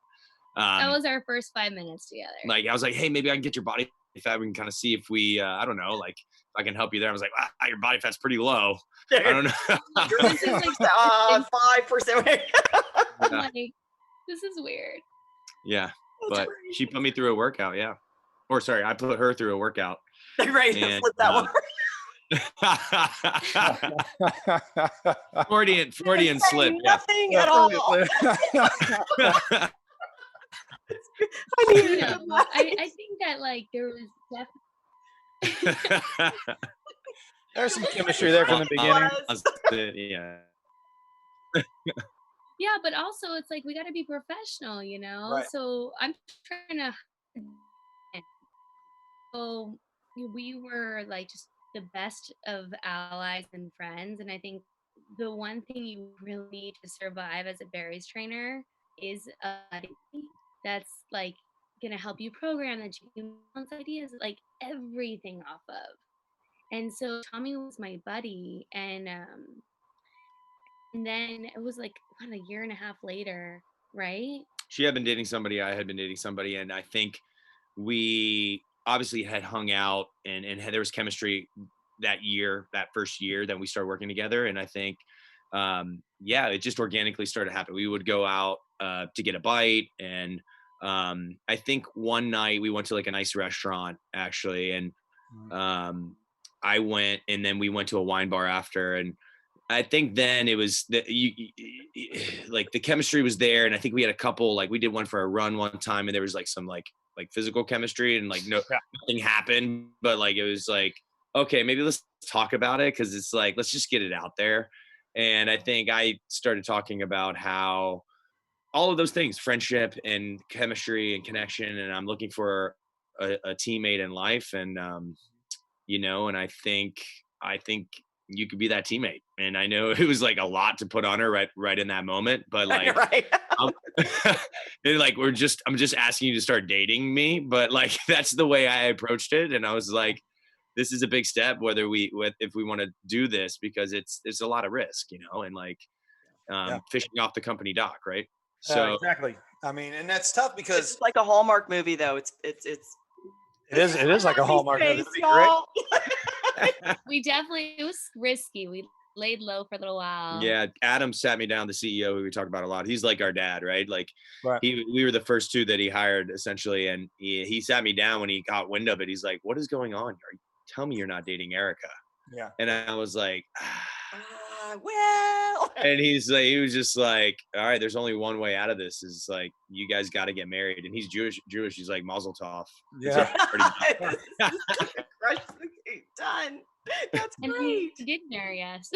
That was our first 5 minutes together. Like I was like, hey, maybe I can get your body fat. We can kind of see if we, I don't know, like if I can help you there. I was like, wow, your body fat's pretty low. I don't know. This is like 5%. I'm like, this is weird. Yeah. But she put me through a workout. Yeah. Or sorry, I put her through a workout. Right. And, flip that one. Freudian slip. Nothing at all. I think that like there was definitely there's some chemistry there from the beginning. Yeah, but also it's like we got to be professional, Right. So I'm trying to. So we were like just the best of allies and friends, and I think the one thing you really need to survive as a berries trainer is a buddy that's like gonna help you program, that you can bounce ideas, like everything off of. And so Tommy was my buddy, and then it was like what, a year and a half later, right? She had been dating somebody, I had been dating somebody, and I think we obviously had hung out and there was chemistry that first year that we started working together. And I think, it just organically started happening. We would go out to get a bite. And I think one night we went to like a nice restaurant actually. And I went, and then we went to a wine bar after. And I think then it was like the chemistry was there. And I think we had a couple, like we did one for a run one time, and there was like some like physical chemistry, and like nothing happened, but like it was like, okay, maybe let's talk about it, because it's like, let's just get it out there. And I think I started talking about how all of those things, friendship and chemistry and connection, and I'm looking for a teammate in life. And and I think you could be that teammate. And I know it was like a lot to put on her right in that moment, but like, Right. and like, I'm just asking you to start dating me, but like, that's the way I approached it. And I was like, this is a big step, if we want to do this, because it's a lot of risk, and like, fishing off the company dock. Right. So exactly. I mean, and that's tough because It's like a Hallmark movie, though. It is like a Hallmark movie. Face, It'd be y'all. It was risky. We laid low for a little while. yeah, Adam sat me down, the CEO who we talk about a lot. He's like our dad, right? Like Right. we were the first two that he hired essentially. And he sat me down when he got wind of it. He's like, what is going on? Tell me you're not dating Erica. Yeah. And I was like, Well. and he was just like, all right, there's only one way out of this, is like, you guys got to get married. And he's Jewish. He's like, Mazel tov. Yeah. Done. That's And great. he did marry us.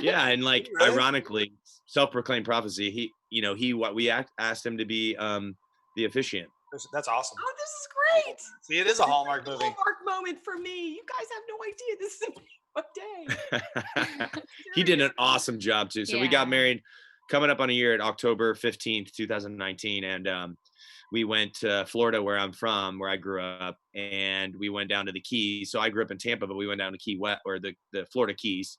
Yeah. And like, Really? ironically, self-proclaimed prophecy, we asked him to be the officiant. That's awesome. Oh, this is great. See, it is a Hallmark movie. Hallmark moment for me. You guys have no idea. This is a day. He did an awesome job too. So we got Yeah. married coming up on a year at October 15th, 2019. And we went to Florida, where I'm from, where I grew up, and we went down to the Keys. So I grew up in Tampa, but we went down to Key West, or the Florida Keys.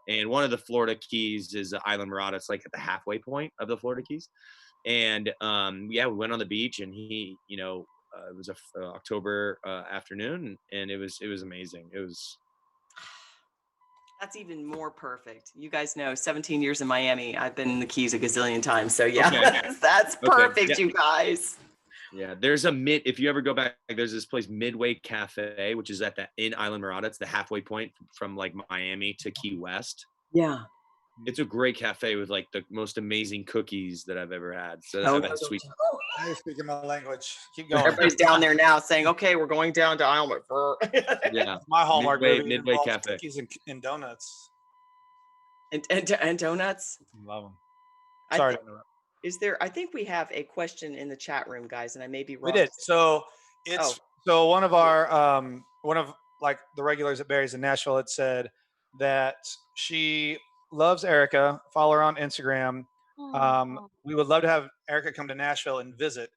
And one of the Florida Keys is Island Mirada. It's like at the halfway point of the Florida Keys. And we went on the beach, and he, it was a October afternoon, and it was amazing. It was. That's even more perfect. You guys know, 17 years in Miami. I've been in the Keys a gazillion times. So yeah, Okay. that's perfect, Yeah. you guys. Yeah, there's if you ever go back, there's this place, Midway Cafe, which is in Island Mirada. It's the halfway point from like Miami to Key West. Yeah. It's a great cafe with like the most amazing cookies that I've ever had. So Oh, that's sweet. Now you're speaking my language. Keep going. Everybody's down there now saying, okay, we're going down to Island. Yeah, My Hallmark movie Midway involves Cafe. cookies and donuts. And donuts. Love them. I Sorry. thi- Is there, I think we have a question in the chat room, guys, and I may be wrong. We did. So it's so one of our one of like the regulars at Barry's in Nashville had said that she loves Erica. Follow her on Instagram. We would love to have Erica come to Nashville and visit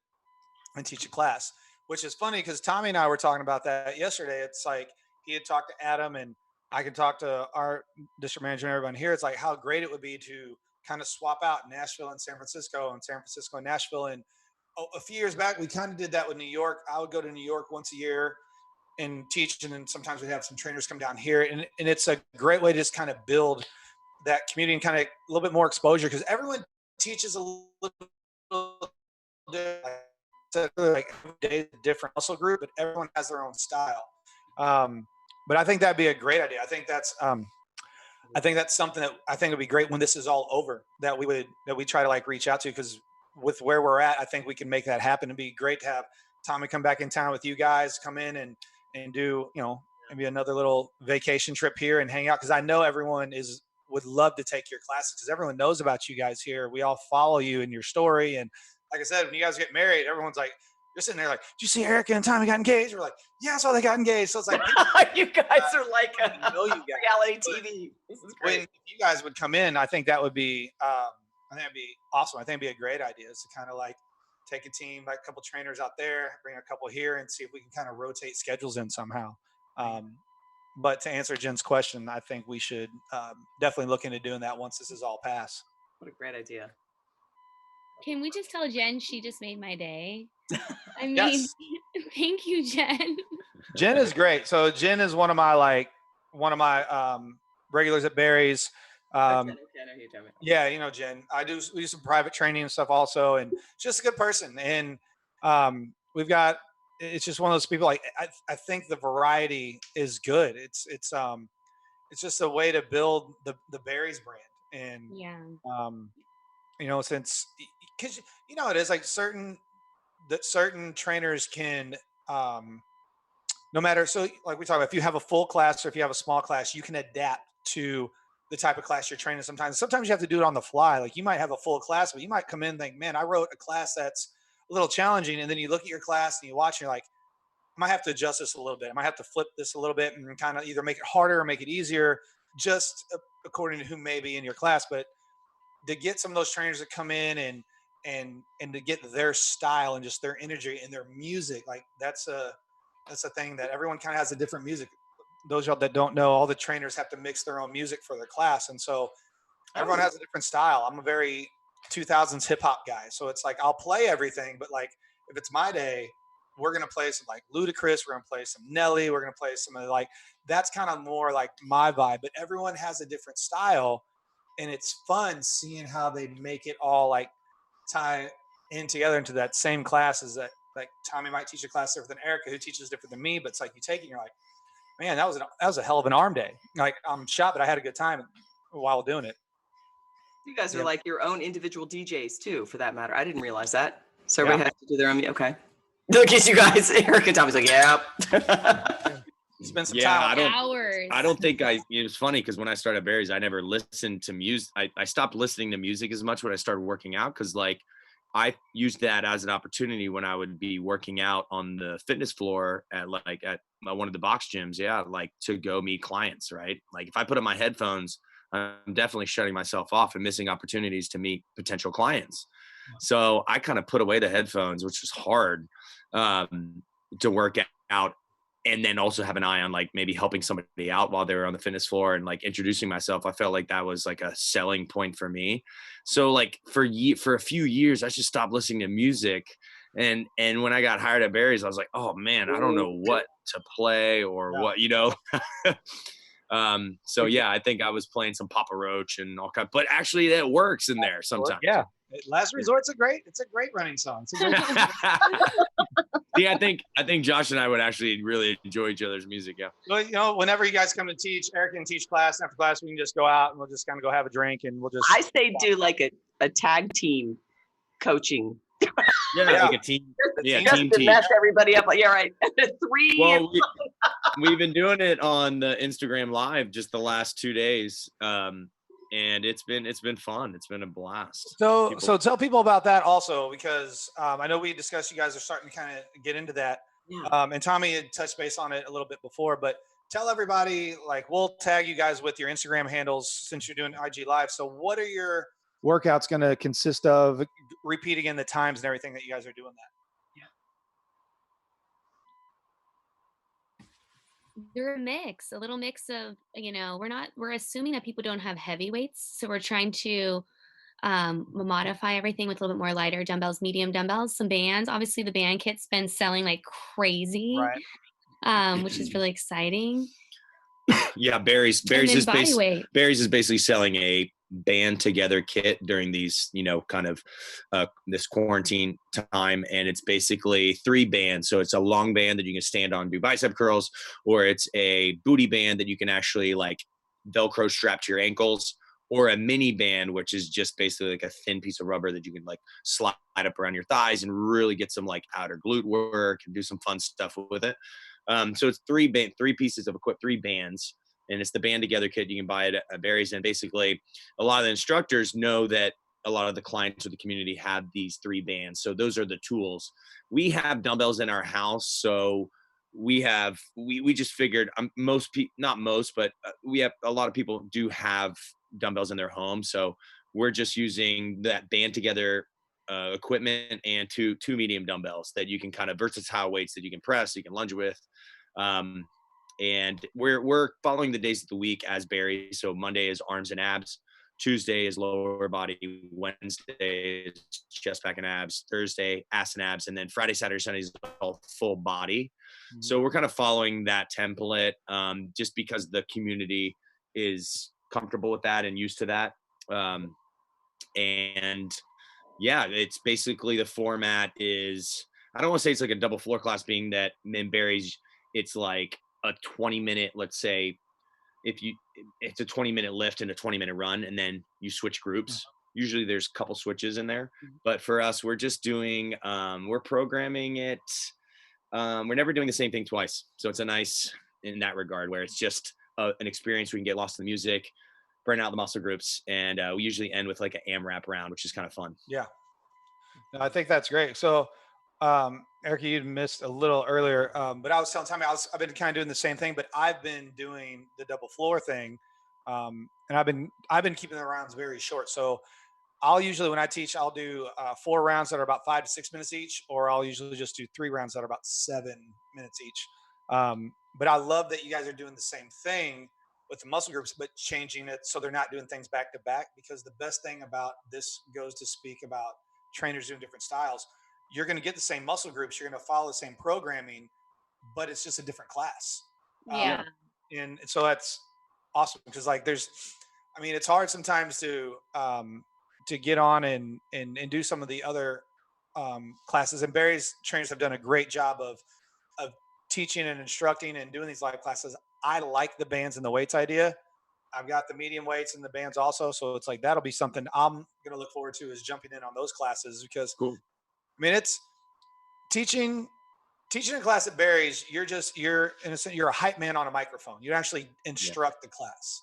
and teach a class, which is funny because Tommy and I were talking about that yesterday. It's like he had talked to Adam, and I can talk to our district manager and everyone here. It's like how great it would be to kind of swap out Nashville and San Francisco and Nashville. And a few years back, we kind of did that with New York. I would go to New York once a year and teach. And then sometimes we'd have some trainers come down here. And it's a great way to just kind of build that community and kind of a little bit more exposure, because everyone teaches a little like different muscle group, but everyone has their own style. But I think that'd be a great idea. I think that's something that I think would be great when this is all over, that we try to like reach out to, because with where we're at, I think we can make that happen. It'd be great to have Tommy come back in town with you guys, come in and do, maybe another little vacation trip here and hang out. Cause I know everyone would love to take your classes, because everyone knows about you guys here. We all follow you in your story. And like I said, when you guys get married, everyone's like, you're sitting there like, did you see Erica and Tommy got engaged? We're like, yeah, I saw they got engaged. So it's like, you guys are like I know you guys. reality TV. This is When great. if you guys would come in, I think that would be, that'd be awesome. I think it'd be a great idea, is to kind of like take a team, like a couple trainers out there, bring a couple here, and see if we can kind of rotate schedules in somehow. But to answer Jen's question, I think we should definitely look into doing that once this is all passed. What a great idea. Can we just tell Jen she just made my day? I mean, Yes. thank you, Jen. Jen is great. So Jen is one of my regulars at Barry's. Okay, I know who you're talking about. Yeah, Jen. We do some private training and stuff also, and she's just a good person. And it's just one of those people. Like I think the variety is good. It's just a way to build the Barry's brand. And Yeah. since because it is like certain trainers can no matter, so like we talk about, if you have a full class or if you have a small class, you can adapt to the type of class you're training. Sometimes you have to do it on the fly. Like you might have a full class, but you might come in and think, man, I wrote a class that's a little challenging. And then you look at your class and you watch and you're like, I might have to adjust this a little bit. I might have to flip this a little bit and kind of either make it harder or make it easier just according to who may be in your class, but to get some of those trainers that come in and to get their style and just their energy and their music, like that's a thing that everyone kind of has a different music. Those y'all that don't know, all the trainers have to mix their own music for their class, and so everyone has a different style. I'm a very 2000s hip hop guy, so it's like I'll play everything, but like if it's my day, we're gonna play some like Ludacris, we're gonna play some Nelly, we're gonna play some of like that's kind of more like my vibe. But everyone has a different style, and it's fun seeing how they make it all like tie in together into that same class. Is that like Tommy might teach a class different than Erica, who teaches different than me, but it's like you take it and you're like, man, that was a hell of an arm day. Like I'm shot, but I had a good time while doing it. You guys are Yep. like your own individual DJs too, for that matter. I didn't realize that. So Yeah. everybody has to do their own. Okay. Look at you guys. Eric and Tommy's like, yeah. Spend some Yeah, time. Hours. I don't think it was funny because when I started Barry's, I never listened to music. I stopped listening to music as much when I started working out because like I used that as an opportunity when I would be working out on the fitness floor at one of the box gyms. Yeah, like to go meet clients, right? Like if I put on my headphones, I'm definitely shutting myself off and missing opportunities to meet potential clients. So I kind of put away the headphones, which was hard to work out. And then also have an eye on like maybe helping somebody out while they were on the fitness floor and like introducing myself. I felt like that was like a selling point for me. So like for a few years, I just stopped listening to music. And when I got hired at Barry's, I was like, oh man, I don't know what to play or what, you know? So yeah, I think I was playing some Papa Roach and all kind, but actually that works in there sometimes. Yeah. Last Resort's a great running song. It's a great Yeah, I think Josh and I would actually really enjoy each other's music. Yeah. Well, you know, whenever you guys come to teach, Eric can teach class, and after class we can just go out and we'll just kind of go have a drink and we'll just I say do like a tag team coaching. Yeah, like a team. Yeah, just team to teach. mess everybody up. Like, yeah, right. Well, we've been doing it on the Instagram Live just the last 2 days, and it's been fun. It's been a blast. So tell people about that also, because I know we discussed you guys are starting to kind of get into that. Yeah. And Tommy had touched base on it a little bit before, but tell everybody, like, we'll tag you guys with your Instagram handles since you're doing IG Live. So what are your workouts going to consist of? Repeat again the times and everything that you guys are doing that. They're a little mix of, you know, we're assuming that people don't have heavy weights. So we're trying to modify everything with a little bit more lighter dumbbells, medium dumbbells, some bands. Obviously the band kit's been selling like crazy, Right. which is really exciting. Yeah, Barry's is basically selling a band together kit during these, you know, kind of this quarantine time, and it's basically 3 bands. So it's a long band that you can stand on, do bicep curls, or it's a booty band that you can actually like Velcro strap to your ankles, or a mini band, which is just basically like a thin piece of rubber that you can like slide up around your thighs and really get some like outer glute work and do some fun stuff with it. So it's 3 pieces of equipment, 3 bands. And it's the band together kit. You can buy it at Barry's. And basically a lot of the instructors know that a lot of the clients of the community have these 3 bands. So those are the tools. We have dumbbells in our house. So we just figured not most, but we have a lot of people do have dumbbells in their home. So we're just using that band together equipment and two medium dumbbells that you can kind of versatile weights that you can press, you can lunge with. And we're following the days of the week as Barry. So Monday is arms and abs, Tuesday is lower body, Wednesday is chest, back, and abs, Thursday ass and abs, and then Friday, Saturday, Sunday is all full body. Mm-hmm. So we're kind of following that template, just because the community is comfortable with that and used to that. And yeah, it's basically the format is, I don't want to say it's like a double floor class, being that in Barry's it's like a 20-minute, let's say it's a 20-minute lift and a 20-minute run, and then you switch groups. Usually there's a couple switches in there, but for us, we're just doing, we're programming it. We're never doing the same thing twice. So it's a nice in that regard where it's just an experience. We can get lost in the music, burn out the muscle groups. And we usually end with like an AMRAP round, which is kind of fun. Yeah. No, I think that's great. So, Erica, you'd missed a little earlier, but I was telling Tommy, I've been kind of doing the same thing, but I've been doing the double floor thing And I've been keeping the rounds very short. So I'll usually, when I teach, I'll do 4 rounds that are about 5 to 6 minutes each, or I'll usually just do 3 rounds that are about 7 minutes each. But I love that you guys are doing the same thing with the muscle groups, but changing it so they're not doing things back to back. Because the best thing about this goes to speak about trainers doing different styles. You're going to get the same muscle groups, you're going to follow the same programming, but it's just a different class. Yeah. And so that's awesome because like I mean, it's hard sometimes to get on and do some of the other classes. And Barry's trainers have done a great job of teaching and instructing and doing these live classes. I like the bands and the weights idea. I've got the medium weights and the bands also, so it's like that'll be something I'm going to look forward to is jumping in on those classes because Cool. I mean it's teaching a class at Barry's. You're in a sense you're a hype man on a microphone. You actually instruct the class.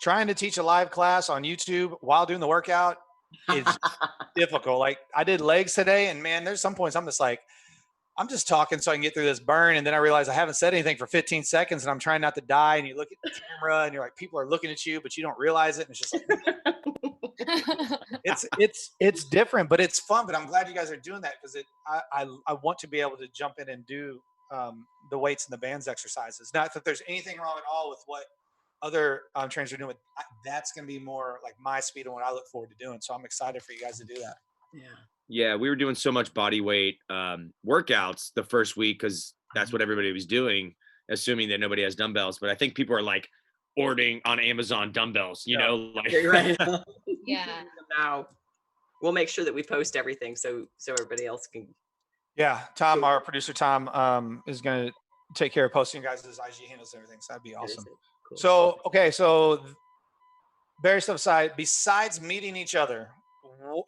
Trying to teach a live class on YouTube while doing the workout is difficult. Like I did legs today, and man, there's some points I'm just like, I'm just talking so I can get through this burn, and then I realize I haven't said anything for 15 seconds, and I'm trying not to die. And you look at the camera, and you're like, people are looking at you, but you don't realize it. And it's just like, it's different, but it's fun. But I'm glad you guys are doing that because I want to be able to jump in and do the weights and the bands exercises. Not that there's anything wrong at all with what other trainers are doing. That's going to be more like my speed and what I look forward to doing. So I'm excited for you guys to do that. Yeah, we were doing so much body weight workouts the first week because that's what everybody was doing, assuming that nobody has dumbbells. But I think people are like ordering on Amazon dumbbells, you know, like You're right. Yeah. Now we'll make sure that we post everything so everybody else can. Yeah, Tom, our producer Tom, is going to take care of posting you guys' IG handles and everything. So that'd be awesome. Cool. So okay, so Barry stuff aside, besides meeting each other,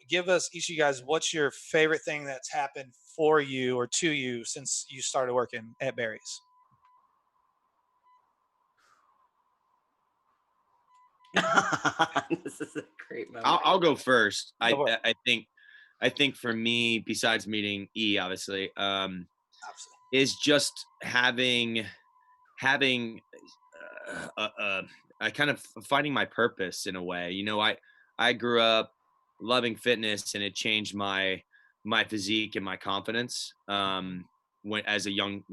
give us each of you guys what's your favorite thing that's happened for you or to you since you started working at Barry's. This is a great moment. I'll go first. Go for it. I think for me, besides meeting E, obviously, Absolutely. is just having I kind of finding my purpose in a way. You know, I grew up loving fitness, and it changed my physique and my confidence when as a young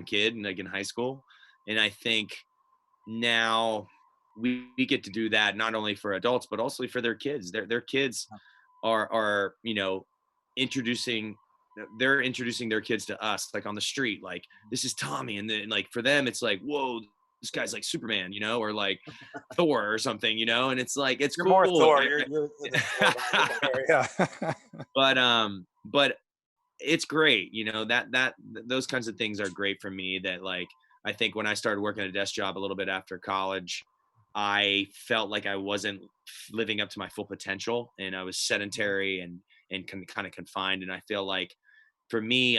kid, like in high school. And I think now we get to do that not only for adults but also for their kids. Their kids are introducing their kids to us, like on the street, like this is Tommy, and then like for them it's like, whoa, this guy's like Superman, you know, or like Thor or something, you know. And it's like it's You're cool. more Thor. You're yeah. But it's great, you know, that those kinds of things are great for me. That like I think when I started working at a desk job a little bit after college, I felt like I wasn't living up to my full potential, and I was sedentary and kind of confined. And I feel like for me,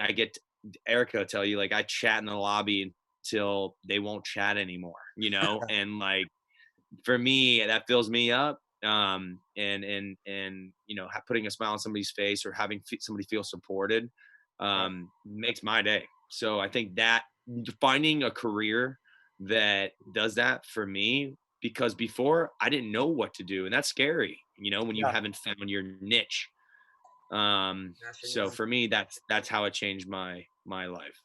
Erica will tell you, like I chat in the lobby until they won't chat anymore, you know. And like for me, that fills me up. And you know, putting a smile on somebody's face or having somebody feel supported makes my day. So I think that finding a career that does that for me, because before I didn't know what to do, and that's scary, you know, when you haven't found your niche. So for me, that's how it changed my life.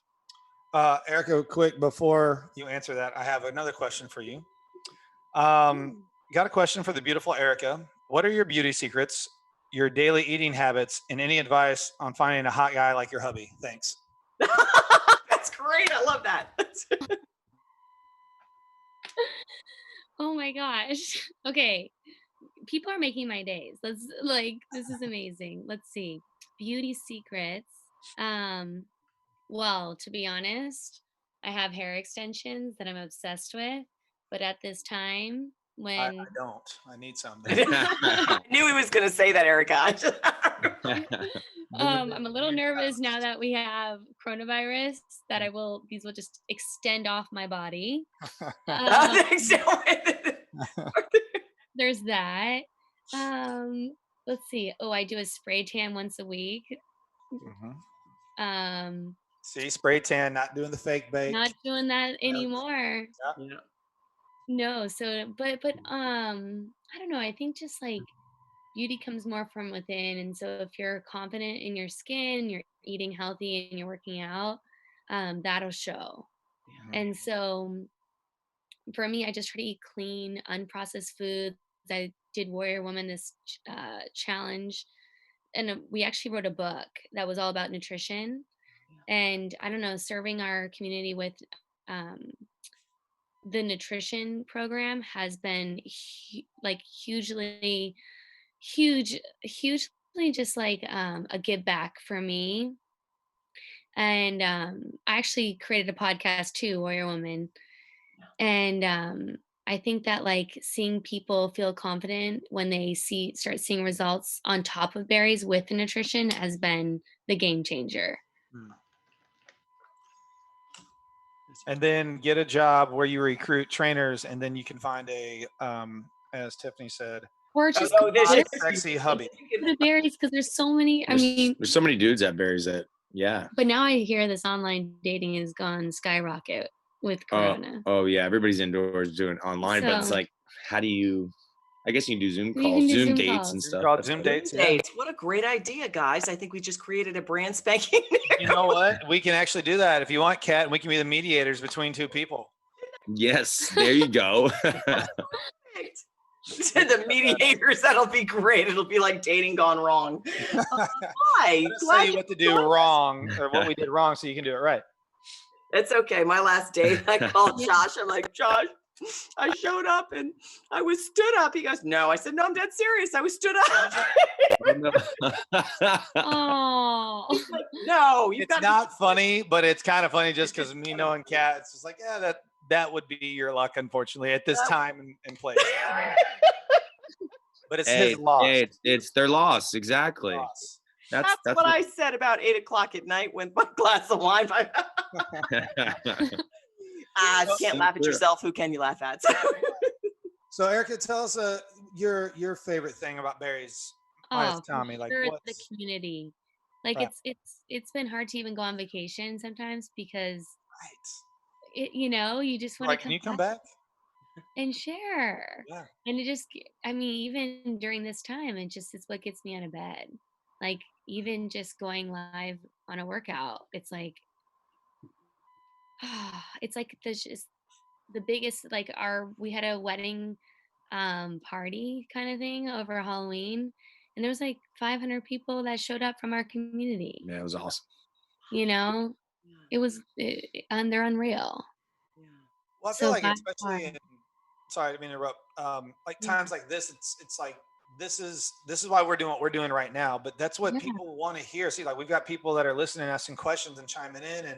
Erica, quick before you answer that, I have another question for you. Got a question for the beautiful Erica. What are your beauty secrets, your daily eating habits, and any advice on finding a hot guy like your hubby? Thanks. That's great. I love that. Oh my gosh. Okay. People are making my days. This is amazing. Let's see. Beauty secrets. Well, to be honest, I have hair extensions that I'm obsessed with, but at this time I when don't. I need some. I knew he was going to say that, Erica. I'm a little nervous now that we have coronavirus that these will just extend off my body. There's that. Let's see. Oh, I do a spray tan once a week. See, spray tan, not doing the fake bake. Not doing that anymore. Yeah. No, so I don't know. I think just like beauty comes more from within. And so if you're confident in your skin, you're eating healthy and you're working out, that'll show. Mhm. And so for me, I just try to eat clean, unprocessed foods. I did Warrior Woman this challenge, and we actually wrote a book that was all about nutrition. And I don't know, serving our community with um, the nutrition program has been like hugely just like a give back for me. And I actually created a podcast too, Warrior Woman. And I think that like seeing people feel confident when they start seeing results on top of berries with the nutrition has been the game changer. Mm. And then get a job where you recruit trainers, and then you can find a, as Tiffany said, Or just Oh, this hot, is sexy hubby. go to berries because there's so many. I There's, mean, there's so many dudes at Barry's that, yeah. but now I hear this online dating has gone skyrocket with Corona. Oh yeah, everybody's indoors doing online, but it's So like, how do you? I guess you can do Zoom you calls, can do Zoom Zoom dates, calls. and Zoom stuff. call, That's Zoom cool. dates. Yeah. dates. What a great idea, guys. I think we just created a brand spanking new. You know what? We can actually do that if you want, Kat, and we can be the mediators between two people. Yes, there you go. The mediators, that'll be great. It'll be like dating gone wrong. Hi. Let us tell you what to do wrong, or what we did wrong, so you can do it right. It's okay. My last date, I called Josh. I'm like, Josh, I showed up and I was stood up. He goes, no. I said, no, I'm dead serious. I was stood up. oh, Like, no, you've It's got not funny, but it's kind of funny just because me knowing Kat, it's just like, yeah, that would be your luck, unfortunately, at this time and place. But it's Hey, his loss. it's their loss, exactly. Loss. That's what I said about 8:00 at night with my glass of wine. You can't laugh at yourself. Who can you laugh at? So Erica, tell us your favorite thing about berries. oh, Tommy, like for the what's community. Like Right. it's been hard to even go on vacation sometimes because right? you just want Like, to can you come back? and share. Yeah. And I mean, even during this time, it's what gets me out of bed. Like even just going live on a workout, it's like, it's like the biggest, like we had a wedding party kind of thing over Halloween. And there was like 500 people that showed up from our community. Yeah, it was awesome. It was, and they're unreal. Well, I feel So like by especially far, in, sorry, I didn't mean to interrupt. Like yeah, times like this, it's like this is why we're doing what we're doing right now. But that's what yeah, people want to hear. See, like we've got people that are listening, asking questions, and chiming in,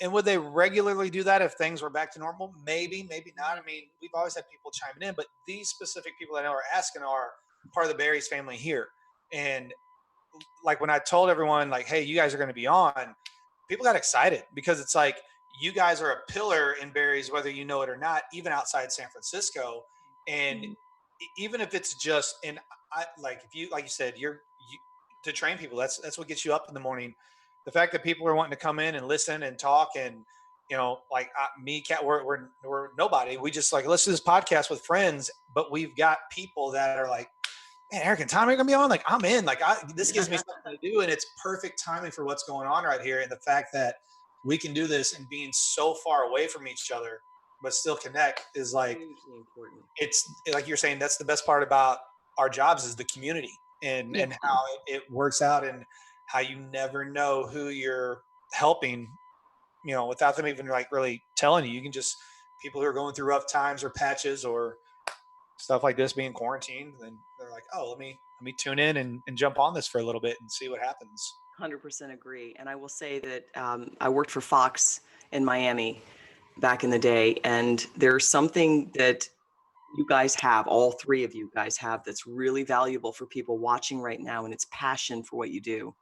and would they regularly do that if things were back to normal? Maybe, maybe not. I mean, we've always had people chiming in, but these specific people I know are asking are part of the Barry's family here. And like when I told everyone, like, hey, you guys are going to be on, people got excited because it's like you guys are a pillar in Barry's, whether you know it or not, even outside San Francisco. And mm, even if it's just in, I like if you like you said, to train people. That's what gets you up in the morning. The fact that people are wanting to come in and listen and talk, and like me, Kat, we're nobody. We just like let's do this podcast with friends, but we've got people that are like, man, Eric and Tommy are gonna be on. Like I'm in. Like this gives me something to do, and it's perfect timing for what's going on right here. And the fact that we can do this and being so far away from each other, but still connect is like hugely important. it's like you're saying. That's the best part about our jobs is the community and yeah, how it works out, and how you never know who you're helping. Without them even like really telling you. You can just people who are going through rough times or patches or stuff like this being quarantined, then they're like, oh, let me tune in and jump on this for a little bit and see what happens. 100% agree. And I will say that I worked for Fox in Miami back in the day, and there's something that you guys have, all three of you guys have, that's really valuable for people watching right now, and it's passion for what you do.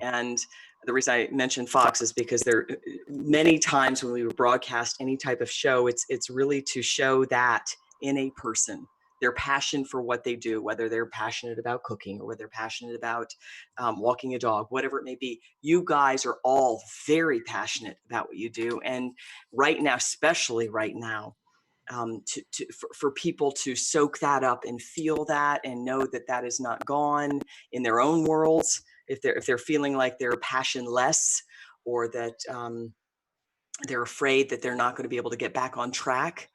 And the reason I mentioned Fox is because there many times when we would broadcast any type of show, it's really to show that in a person, their passion for what they do, whether they're passionate about cooking or whether they're passionate about walking a dog, whatever it may be. You guys are all very passionate about what you do. And right now, especially right now, for people to soak that up and feel that and know that that is not gone in their own worlds. If they're feeling like they're passionless, or that they're afraid that they're not going to be able to get back on track,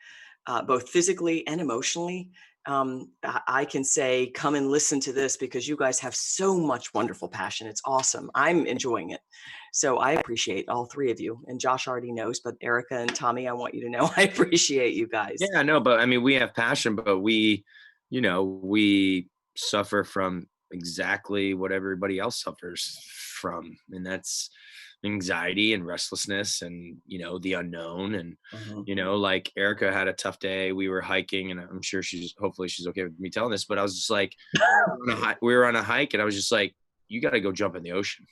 both physically and emotionally, I can say, come and listen to this, because you guys have so much wonderful passion. It's awesome. I'm enjoying it. So I appreciate all three of you. And Josh already knows, but Erica and Tommy, I want you to know I appreciate you guys. Yeah, I know, but I mean, we have passion, but we suffer from exactly what everybody else suffers from. And that's anxiety and restlessness and, the unknown. And, like Erica had a tough day. We were hiking, and I'm sure hopefully she's okay with me telling this, but I was just like, we were on a hike, and I was just like, you got to go jump in the ocean.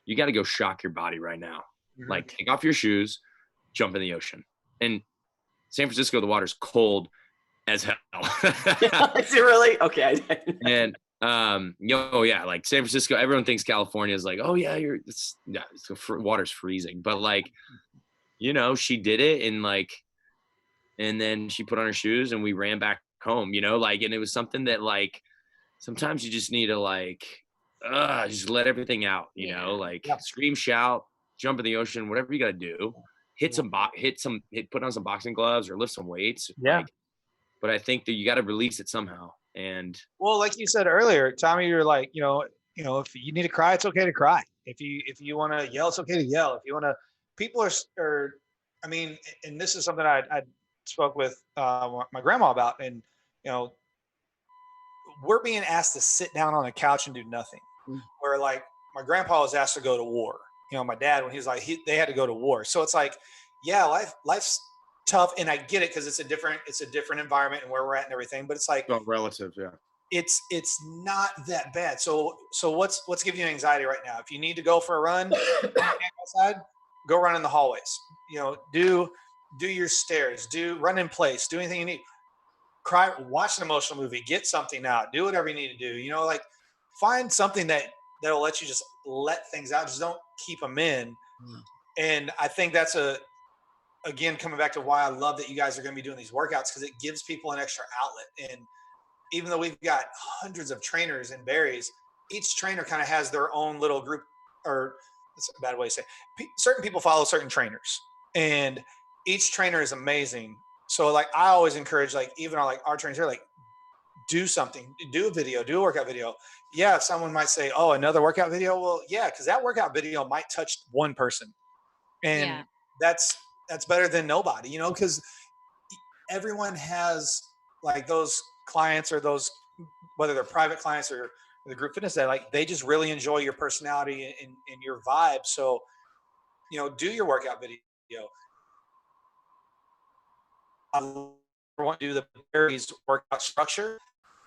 You got to go shock your body right now. Mm-hmm. Like, take off your shoes, jump in the ocean. And San Francisco, the water's cold as hell. Is it really? Okay. And yeah, like San Francisco, everyone thinks California is like, oh yeah, water's freezing, but like, she did it, and then she put on her shoes and we ran back home, and it was something that, like, sometimes you just need to just let everything out, scream, shout, jump in the ocean, whatever you got to do. Put on some boxing gloves or lift some weights. Yeah. But I think that you got to release it somehow. And well, like you said earlier, Tommy, you're like, if you need to cry, it's okay to cry. If you want to yell, it's okay to yell. If you want to, people are, I mean, and this is something I spoke with my grandma about, and, we're being asked to sit down on a couch and do nothing. Mm-hmm. Where, like, my grandpa was asked to go to war. My dad, when he was like, they had to go to war. So it's like, yeah, life's tough, and I get it, because it's a different environment and where we're at and everything. But it's like, relative, yeah. It's not that bad. So what's giving you anxiety right now? If you need to go for a run outside, go run in the hallways. Do your stairs. Run in place. Do anything you need. Cry. Watch an emotional movie. Get something out. Do whatever you need to do. Like, find something that'll let you just let things out. Just don't keep them in. And I think that's again, coming back to why I love that you guys are going to be doing these workouts, because it gives people an extra outlet. And even though we've got hundreds of trainers in Barry's, each trainer kind of has their own little group, or that's a bad way to say it. Certain people follow certain trainers, and each trainer is amazing. So, like, I always encourage, like, even our trainers here, like, do something, do a video, do a workout video. Yeah. Someone might say, oh, another workout video. Well, yeah, because that workout video might touch one person, and that's better than nobody, because everyone has, like, those clients, or those, whether they're private clients or the group fitness, that, like, they just really enjoy your personality and your vibe. So, do your workout video. I want to do the Barry's workout structure,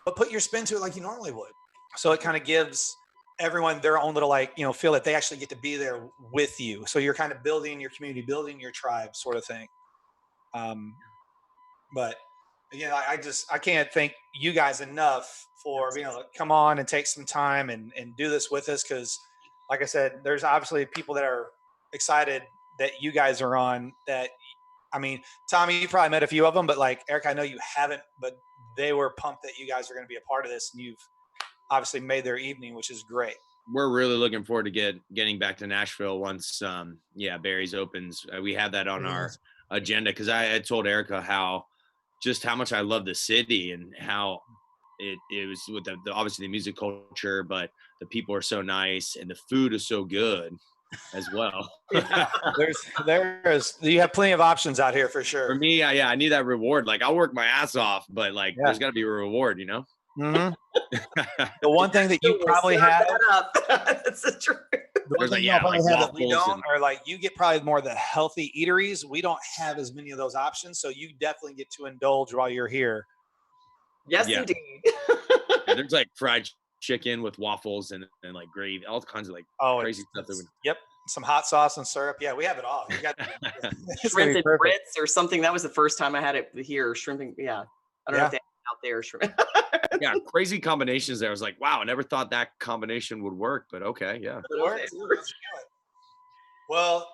but put your spin to it like you normally would. So it kind of gives everyone their own little, like, feel that they actually get to be there with you. So you're kind of building your community, building your tribe, sort of thing. But again, I can't thank you guys enough for being able to come on and take some time and do this with us. Cause, like I said, there's obviously people that are excited that you guys are on. That, I mean, Tommy, you probably met a few of them, but, like, Eric, I know you haven't, but they were pumped that you guys are going to be a part of this, and you've obviously made their evening, which is great. We're really looking forward to getting back to Nashville once Barry's opens. We have that on our agenda, because I had told Erica how much I love the city, and how it was with the obviously the music culture, but the people are so nice and the food is so good as well. You have plenty of options out here for sure. For me, I need that reward. Like, I'll work my ass off, but, like, there's got to be a reward, Mm-hmm. The one thing that you probably have, that's the truth. The one thing you'll probably have that we don't, or, like, you get probably more of the healthy eateries. We don't have as many of those options, so you definitely get to indulge while you're here. Yes, indeed. There's, like, fried chicken with waffles and like gravy, all kinds of, like, crazy stuff. Yep. Some hot sauce and syrup. Yeah, we have it all. You got shrimp and grits or something. That was the first time I had it here. Shrimping. Yeah. I don't know if they have it out there. Shrimp. Yeah. Crazy combinations there. I was like, wow, I never thought that combination would work, but okay. Yeah. It works. Well,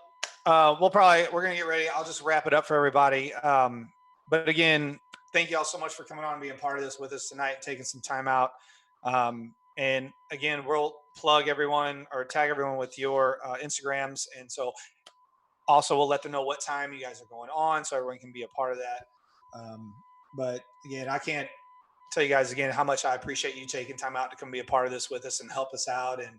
we're going to get ready. I'll just wrap it up for everybody. But again, thank you all so much for coming on and being part of this with us tonight and taking some time out. And again, we'll plug everyone or tag everyone with your Instagrams. And so also we'll let them know what time you guys are going on so everyone can be a part of that. But again, I can't tell you guys again how much I appreciate you taking time out to come be a part of this with us and help us out. And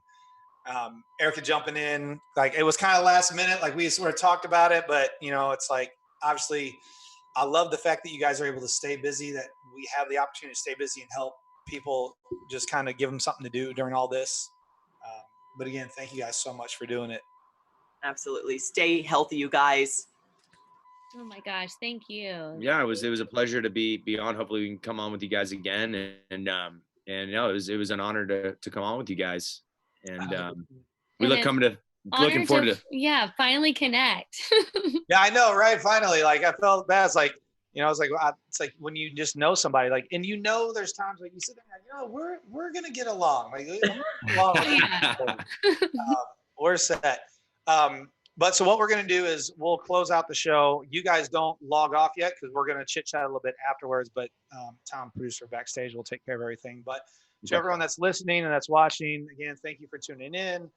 Erica jumping in, like it was kind of last minute, like we sort of talked about it, but you know, it's like, obviously I love the fact that you guys are able to stay busy, that we have the opportunity to stay busy and help people, just kind of give them something to do during all this. But again, thank you guys so much for doing it. Absolutely. Stay healthy, you guys. Oh my gosh, thank you. Yeah, it was a pleasure to be on. Hopefully we can come on with you guys again. And no, it was an honor to come on with you guys. And we looking forward to finally connect. Yeah, I know, right? Finally, like I felt bad. It's like, you know, it's like when you just know somebody, like, and you know, there's times like you sit there, and, you know, we're gonna get along. Like, we're set. But so what we're gonna do is we'll close out the show. You guys don't log off yet because we're gonna chit chat a little bit afterwards. But Tom, producer backstage, will take care of everything. But to everyone that's listening and that's watching, again, thank you for tuning in.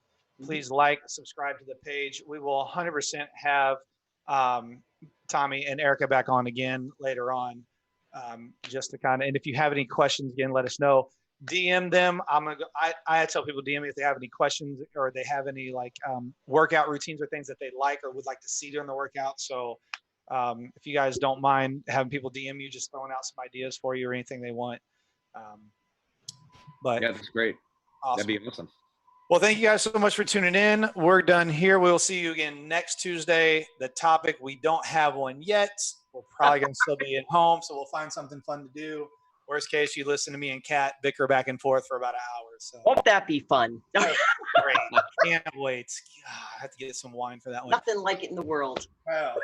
Please like, subscribe to the page. We will 100% have Tommy and Erica back on again later on, just to kind of, and if you have any questions, again, let us know. DM them. I tell people DM me if they have any questions or they have any like workout routines or things that they like or would like to see during the workout. So if you guys don't mind having people DM you, just throwing out some ideas for you or anything they want. But yeah, that's great. Awesome. That'd be awesome. Well, thank you guys so much for tuning in. We're done here. We'll see you again next Tuesday. The topic, we don't have one yet. We're probably going to still be at home, so we'll find something fun to do. Worst case, you listen to me and Kat bicker back and forth for about an hour. So Won't that be fun? great. Can't wait. God, I have to get some wine for that one. Nothing like it in the world. Wow.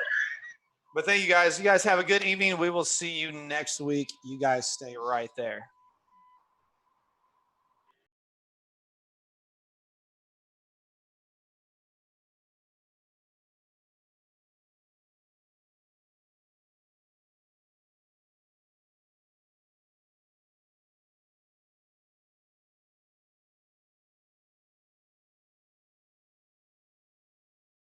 But thank you guys. You guys have a good evening. We will see you next week. You guys stay right there.